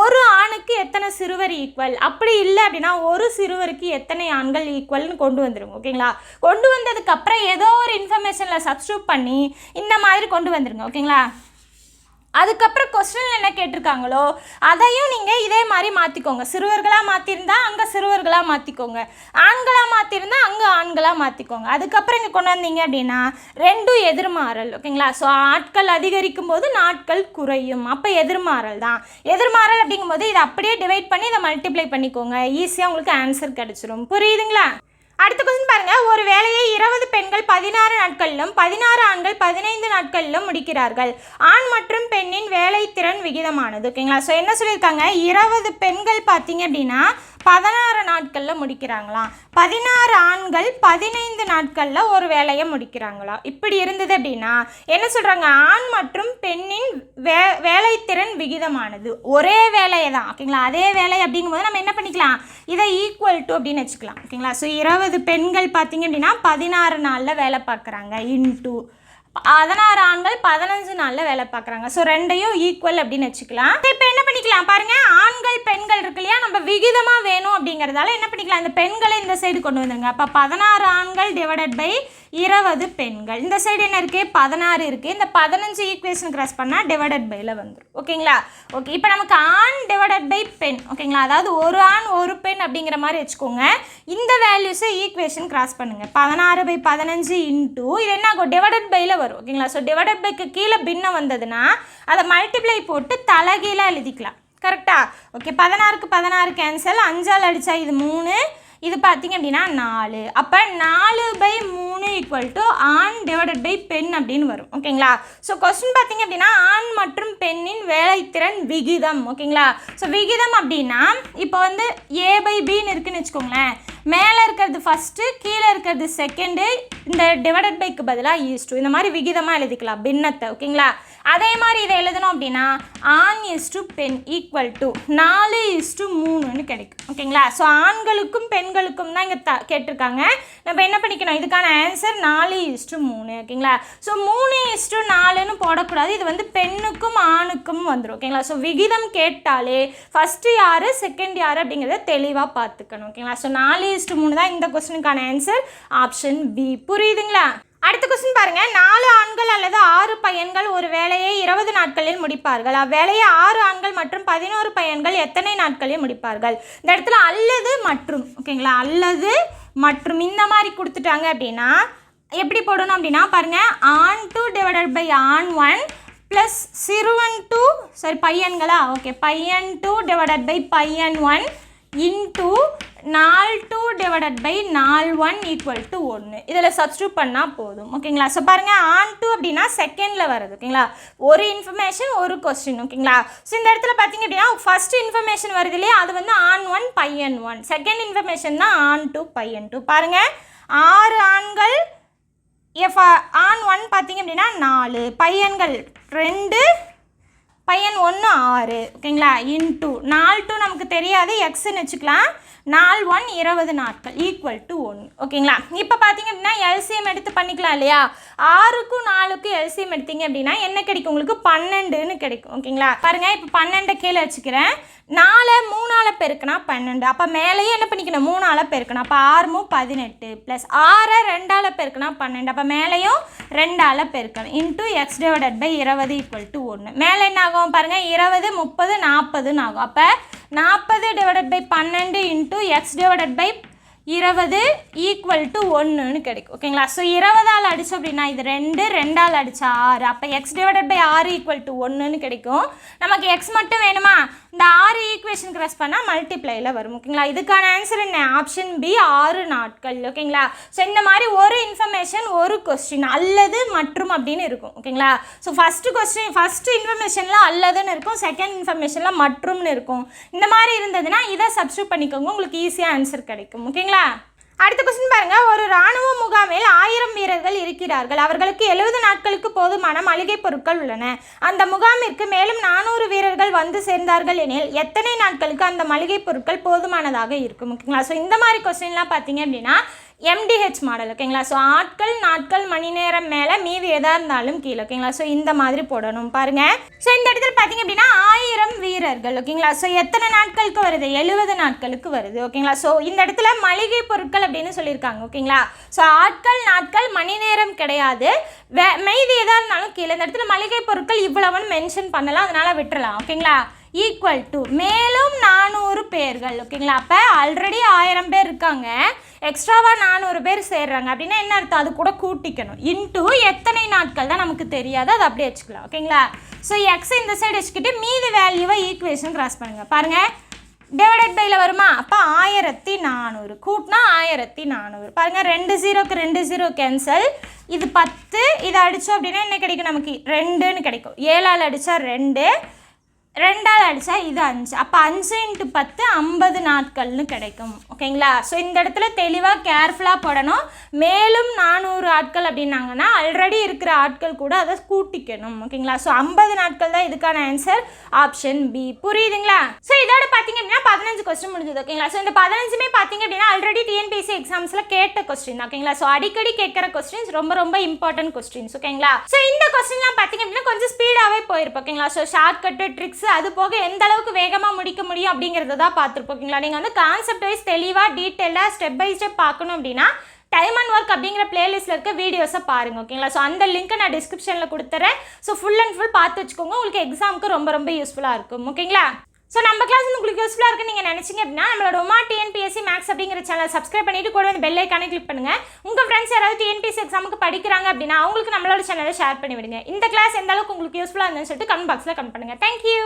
ஒரு ஆணுக்கு எத்தனை சிறுவர் ஈக்குவல், அப்படி இல்லை அப்படின்னா ஒரு சிறுவருக்கு எத்தனை ஆண்கள் ஈக்குவல்னு கொண்டு வந்துடும். ஓகேங்களா? கொண்டு வந்ததுக்கு அப்புறம் ஏதோ ஒரு இன்ஃபர்மேஷன்ல சப்ஸ்டிட்யூட் பண்ணி இந்த மாதிரி கொண்டு வந்துருங்க. ஓகேங்களா? அதுக்கப்புறம் கொஸ்டின் என்ன கேட்டிருக்காங்களோ அதையும் நீங்கள் இதே மாதிரி மாற்றிக்கோங்க. சிறுவர்களாக மாற்றிருந்தா அங்கே சிறுவர்களாக மாற்றிக்கோங்க, ஆண்களாக மாற்றிருந்தா அங்கே ஆண்களாக மாற்றிக்கோங்க. அதுக்கப்புறம் இங்கே கொண்டு வந்தீங்க அப்படின்னா 2 எதிர்மாறல். ஓகேங்களா? ஸோ ஆட்கள் அதிகரிக்கும் போது நாட்கள் குறையும், அப்போ எதிர்மாறல் தான். எதிர்மாறல் அப்படிங்கும்போது இதை அப்படியே டிவைட் பண்ணி இதை மல்டிப்ளை பண்ணிக்கோங்க. ஈஸியாக உங்களுக்கு ஆன்சர் கிடைச்சிரும். புரியுதுங்களா? அடுத்த கொஸ்டின் பாருங்க. ஒரு வேலையை 20 பெண்கள் 16 நாட்களிலும் 16 ஆண்கள் 15 நாட்களிலும் முடிக்கிறார்கள். ஆண் மற்றும் பெண்ணின் வேலை திறன் விகிதமானது. ஓகேங்களா? ஸோ என்ன சொல்லியிருக்காங்க? 20 பெண்கள் பார்த்தீங்க அப்படின்னா 16 நாட்களில் முடிக்கிறாங்களாம். 16 ஆண்கள் 15 நாட்களில் ஒரு வேலையை முடிக்கிறாங்களா. இப்படி இருந்தது அப்படின்னா என்ன சொல்கிறாங்க, ஆண் மற்றும் பெண்ணின் வேலைத்திறன் விகிதமானது ஒரே வேலையை தான். ஓகேங்களா, அதே வேலை அப்படிங்கும்போது நம்ம என்ன பண்ணிக்கலாம், இதை ஈக்குவல் டு அப்படின்னு வச்சுக்கலாம். ஓகேங்களா, ஸோ 20 பெண்கள் பார்த்தீங்க அப்படின்னா 16 நாளில் வேலை பார்க்குறாங்க இன்டூ 16 ஆண்கள் 15 நாளில் வேலை பார்க்குறாங்க. ஸோ ரெண்டையும் ஈக்குவல் அப்படின்னு வச்சுக்கலாம். இப்போ என்ன பண்ணிக்கலாம் பாருங்கள், ஆண்கள் பெண்கள் இருக்கு இல்லையா, நம்ம விகிதமாக வேணும் அப்படிங்கிறதால என்ன பண்ணிக்கலாம், இந்த பெண்களை இந்த சைடு கொண்டு வந்துருங்க. அப்போ 16 ஆண்கள் டிவைடட் பை 20 பெண்கள். இந்த சைடு என்ன இருக்குது, 16 இருக்குது. இந்த 15 ஈக்குவேஷன் கிராஸ் பண்ணால் டிவைடட் பையில் வந்துடும். ஓகேங்களா, ஓகே. இப்போ நமக்கு ஆண் டிவைடட் பை பெண். ஓகேங்களா, அதாவது ஒரு ஆண் ஒரு பெண் அப்படிங்கிற மாதிரி வச்சுக்கோங்க. இந்த வேல்யூஸை ஈக்குவேஷன் கிராஸ் பண்ணுங்கள். 16/15 இன்டூ இது என்ன ஆகும், டிவைடட் பையில் வரும். ஓகேங்களா, ஸோ டிவைடட் பைக்கு கீழே பின்னம் வந்ததுன்னா அதை மல்டிப்ளை போட்டு தலைகீழாக எழுதிக்கலாம். கரெக்டா, ஓகே. 16க்கு 16 கேன்சல், 5ஆல் அடித்தா இது 3, இது பார்த்தீங்க அப்படின்னா 4. அப்போ 4/3 ஈக்குவல் டு ஆண் டிவைடட் பை பெண் அப்படின்னு வரும். ஓகேங்களா, ஸோ கொஸ்டின் பார்த்தீங்க அப்படின்னா ஆண் மற்றும் பெண்ணின் வேலைத்திறன் விகிதம். ஓகேங்களா, ஸோ விகிதம் அப்படின்னா இப்போ வந்து A/Bன்னு இருக்குன்னு வச்சுக்கோங்களேன். மேலே இருக்கிறது ஃபஸ்ட்டு, கீழே இருக்கிறது செகண்டு, இந்த டிவைடட் பைக்கு பதிலாக ஈஸ்டு, இந்த மாதிரி விகிதமாக எழுதிக்கலாம் பின்னத்தை. ஓகேங்களா, அதே மாதிரி இதை எழுதணும் அப்படின்னா ஆண் இஸ்டு பெண் ஈக்குவல் டு 4:3ன்னு கிடைக்கும். ஓகேங்களா, ஸோ ஆண்களுக்கும் பெண்களுக்கும் தான் இங்கே கேட்டிருக்காங்க. நம்ம என்ன பண்ணிக்கணும், இதுக்கான ஆன்சர் 4:3. ஓகேங்களா, ஸோ 3:4ன்னு போடக்கூடாது, இது வந்து பெண்ணுக்கும் ஆணுக்கும் வந்துடும். ஓகேங்களா, ஸோ விகிதம் கேட்டாலே ஃபஸ்ட்டு யார் செகண்ட் யார் அப்படிங்கிறத தெளிவாக பார்த்துக்கணும். ஓகேங்களா, ஸோ 4:3 தான் இந்த கொஸ்டினுக்கான ஆன்சர், ஆப்ஷன் பி. புரியுதுங்களா? அடுத்த கொஸ்டின் பாருங்க, 4 ஆண்கள் அல்லது 6 பையன்கள் ஒரு வேலையை 20 நாட்களில் முடிப்பார்கள். அவ்வேலையை 6 ஆண்கள் மற்றும் 11 பையன்கள் எத்தனை நாட்களில் முடிப்பார்கள்? இந்த இடத்துல அல்லது மற்றும். ஓகேங்களா, அல்லது மற்றும் இந்த மாதிரி கொடுத்துட்டாங்க அப்படின்னா எப்படி போடணும் அப்படின்னா பாருங்க, ஆண் 2 டிவைடட் பை ஆண் 1 ப்ளஸ் சிறுவன் 2, சரி பையன்களா, ஓகே, பையன் 2 டிவைடட் பை பையன் 1 இன்டூ நால் 2 டிவைடட் பை நால் 1 ஈக்குவல் டு 1. இதில் சப்ஸ்டியூட் பண்ணால் போதும். ஓகேங்களா, ஸோ பாருங்கள் ஆன் 2 அப்படின்னா செகண்டில் வருது. ஓகேங்களா, ஒரு இன்ஃபர்மேஷன் ஒரு கொஸ்டின். ஓகேங்களா, ஸோ இந்த இடத்துல பார்த்தீங்க அப்படின்னா ஃபர்ஸ்ட் இன்ஃபர்மேஷன் வருது இல்லையா, அது வந்து ஆன் 1 பையன் 1, செகண்ட் இன்ஃபர்மேஷன் தான் ஆன் 2 பையன் 2. பாருங்கள் 6 ஆண்கள், ஆன் 1 பார்த்தீங்க அப்படின்னா 4, பையன்கள் 2, பையன் 1 6. ஓகேங்களா, இன்டூ 4 நமக்கு தெரியாது, எக்ஸ்ன்னு வச்சுக்கலாம். 4 1 20 நாட்கள் ஈக்குவல் டு 1. ஓகேங்களா, இப்போ பார்த்தீங்க அப்படின்னா எல்சிஎம் எடுத்து பண்ணிக்கலாம் இல்லையா, 6க்கும் 4க்கும் எல்சிஎம் எடுத்தீங்க அப்படின்னா என்ன கிடைக்கும், உங்களுக்கு 12ன்னு கிடைக்கும். ஓகேங்களா, பாருங்கள் இப்போ 12 கீழே வச்சுக்கிறேன். 4 3ஆல் பெருக்கினா 12, அப்போ மேலேயே என்ன பண்ணிக்கணும் 3ஆல் பெருக்கணும், அப்போ 6 18 ப்ளஸ் 6 2ஆல் பெருக்கினா 12, அப்போ மேலேயும் 2ஆல் பெருக்கணும் into X divided by 20 equal to 1. மேலே என்ன ஆகும் பாருங்கள், 20 30 40ன்னு ஆகும். அப்போ 40 divided by 12 into X divided by 20 equal to 1ன்னு கிடைக்கும். ஓகேங்களா, ஸோ 20ஆல் அடித்தோம் அப்படின்னா இது 2, 2ஆல் அடித்தா 6, அப்போ X divided by 6 equal to 1ன்னு கிடைக்கும். நமக்கு எக்ஸ் மட்டும் வேணுமா, இந்த 6 ஈக்குவேஷன் கிராஸ் பண்ணால் மல்டிப்ளையில் வரும். ஓகேங்களா, இதுக்கான ஆன்சர் என்ன, ஆப்ஷன் பி 6 நாட்கள். ஓகேங்களா, ஸோ இந்த மாதிரி ஒரு இன்ஃபர்மேஷன் ஒரு கொஸ்டின் அல்லது மற்றும் அப்படின்னு இருக்கும். ஓகேங்களா, ஸோ ஃபஸ்ட்டு இன்ஃபர்மேஷனில் அல்லதுன்னு இருக்கும், செகண்ட் இன்ஃபர்மேஷனில் மற்றும்னு இருக்கும். இந்த மாதிரி இருந்ததுன்னா இதை சப்ஸ்டியூட் பண்ணிக்கோங்க, உங்களுக்கு ஈஸியாக ஆன்சர் கிடைக்கும். ஓகேங்களா, அடுத்த கொஸ்டின் பாருங்க, ஒரு ராணுவ முகாமில் 1000 வீரர்கள் இருக்கிறார்கள். அவர்களுக்கு 70 நாட்களுக்கு போதுமான மளிகை பொருட்கள் உள்ளன. அந்த முகாமிற்கு மேலும் 400 வீரர்கள் வந்து சேர்ந்தார்கள் எனில் எத்தனை நாட்களுக்கு அந்த மளிகை பொருட்கள் போதுமானதாக இருக்கும்? ஓகேங்களா, ஸோ இந்த மாதிரி கொஸ்டின்லாம் பார்த்தீங்க அப்படின்னா MDH மாடல். ஓகேங்களா, ஸோ ஆட்கள் நாட்கள் மணி நேரம் மேலே மீதி எதாக இருந்தாலும் கீழே. ஓகேங்களா, ஸோ இந்த மாதிரி போடணும். பாருங்கள், ஸோ இந்த இடத்துல பார்த்தீங்க அப்படின்னா 1000 வீரர்கள். ஓகேங்களா, ஸோ எத்தனை நாட்களுக்கு வருது, 70 நாட்களுக்கு வருது. ஓகேங்களா, ஸோ இந்த இடத்துல மளிகை பொருட்கள் அப்படின்னு சொல்லியிருக்காங்க. ஓகேங்களா, ஸோ ஆட்கள் நாட்கள் மணி நேரம் கிடையாது, மீதி எதாக இருந்தாலும் கீழே. இந்த இடத்துல மளிகை பொருட்கள் இவ்வளவுன்னு மென்ஷன் பண்ணலாம், அதனால் விட்டுறலாம். ஓகேங்களா, ஈக்குவல் டு மேலும் 400 பேர்கள். ஓகேங்களா, அப்போ ஆல்ரெடி 1000 பேர் இருக்காங்க, எக்ஸ்ட்ராவாக 400 பேர் சேர்றாங்க அப்படின்னா என்ன அர்த்தம், அது கூட கூட்டிக்கணும் இன்டூ எத்தனை நாட்கள் தான் நமக்கு தெரியாது, அது அப்படியே வச்சுக்கலாம். ஓகேங்களா, ஸோ எக்ஸ் இந்த சைடு வச்சுக்கிட்டு மீதி வேல்யூவை ஈக்குவேஷன் கிராஸ் பண்ணுங்கள். பாருங்கள் டிவைடட் பையில் வருமா, அப்போ 1400 கூட்டினா 1400. பாருங்கள் 2 0க்கு 2 0 கேன்சல், இது 10, இதை அடித்தோம் அப்படின்னா என்ன கிடைக்கும் நமக்கு 2ன்னு கிடைக்கும். 7ஆல் அடித்தா 2, 2ஆல் அடித்தா இது 5, அப்போ 5 × 10 50 நாட்கள்னு கிடைக்கும். ஓகேங்களா? ஸோ இந்த இடத்துல தெளிவாக கேர்ஃபுல்லாக போடணும். மேலும் 400 ஆட்கள் அப்படின்னாங்கன்னா ஆல்ரெடி இருக்கிற ஆட்கள் கூட அதை கூட்டிக்கணும். ஓகேங்களா? ஸோ 50 நாட்கள் தான் இதுக்கான ஆன்சர், ஆப்ஷன் பி. புரியுதுங்களா? ஸோ இதோட பார்த்தீங்க அப்படின்னா 15 கொஸ்டின் முடிஞ்சது. ஓகேங்களா? ஸோ இந்த 15மே பார்த்தீங்க அப்படின்னா ஆல்ரெடி டிஎன்பிஎஸ்சி எக்ஸாம்ஸில் கேட்ட கொஸ்டின். ஓகேங்களா? ஸோ அடிக்கடி கேட்குற கொஸ்டின்ஸ், ரொம்ப ரொம்ப இம்பார்ட்டன்ட் கொஸ்டின்ஸ். ஓகேங்களா? ஸோ இந்த கொஸ்டின்லாம் பார்த்தீங்க அப்படின்னா கொஞ்சம் ஸ்பீடாகவே போயிருப்போம். ஓகேங்களா? ஸோ ஷார்ட்கட்டு, ட்ரிக்ஸ், அது போக எந்த அளவுக்கு வேகமாக முடிக்க முடியும் அப்படிங்கிறத தான் பார்த்துருப்போம். ஓகேங்களா? நீங்கள் வந்து கான்செப்ட் வைஸ் தெளிவாக டீட்டெயிலாக ஸ்டெப் பை ஸ்டெப் பார்க்கணும் அப்படின்னா டைம் அண்ட் ஒர்க் அப்படிங்கிற பிளேலிஸ்ட்டில் இருக்க வீடியோஸை பாருங்கள். ஓகேங்களா? ஸோ அந்த லிங்க்கை நான் டிஸ்கிரிப்ஷனில் கொடுத்துறேன். ஸோ ஃபுல் அண்ட் ஃபுல் பார்த்து வச்சுக்கோங்க. உங்களுக்கு எக்ஸாமுக்கு ரொம்ப ரொம்ப யூஸ்ஃபுல்லாக இருக்கும். ஓகேங்களா? ஸோ நம்ம கிளாஸ் வந்து உங்களுக்கு யூஸ்ஃபுல்லாக இருக்குன்னு நீங்கள் நினச்சிங்க அப்படின்னா நம்மளோட உமா டிஎன்பிஎஸ்சி மேக்ஸ் அப்படிங்கிற சேனல் சப்ஸ்கிரைப் பண்ணிட்டு கூட வந்து பெல் ஐக்கானே கிளிக் பண்ணுங்கள். உங்கள் ஃப்ரெண்ட்ஸ் யாராவது டிஎன்பிஎஸ்சி எக்ஸாமுக்கு படிக்கிறாங்க அப்படின்னா அவங்களுக்கு நம்மளோட சேனலை ஷேர் பண்ணி விடுங்க. இந்த கிளாஸ் எந்த அளவுக்கு உங்களுக்கு யூஸ்ஃபுல்லாக இருந்துன்னு சொல்லிட்டு கமெண்ட் பாக்ஸில் கமெண்ட் பண்ணுங்கள். தேங்க்யூ.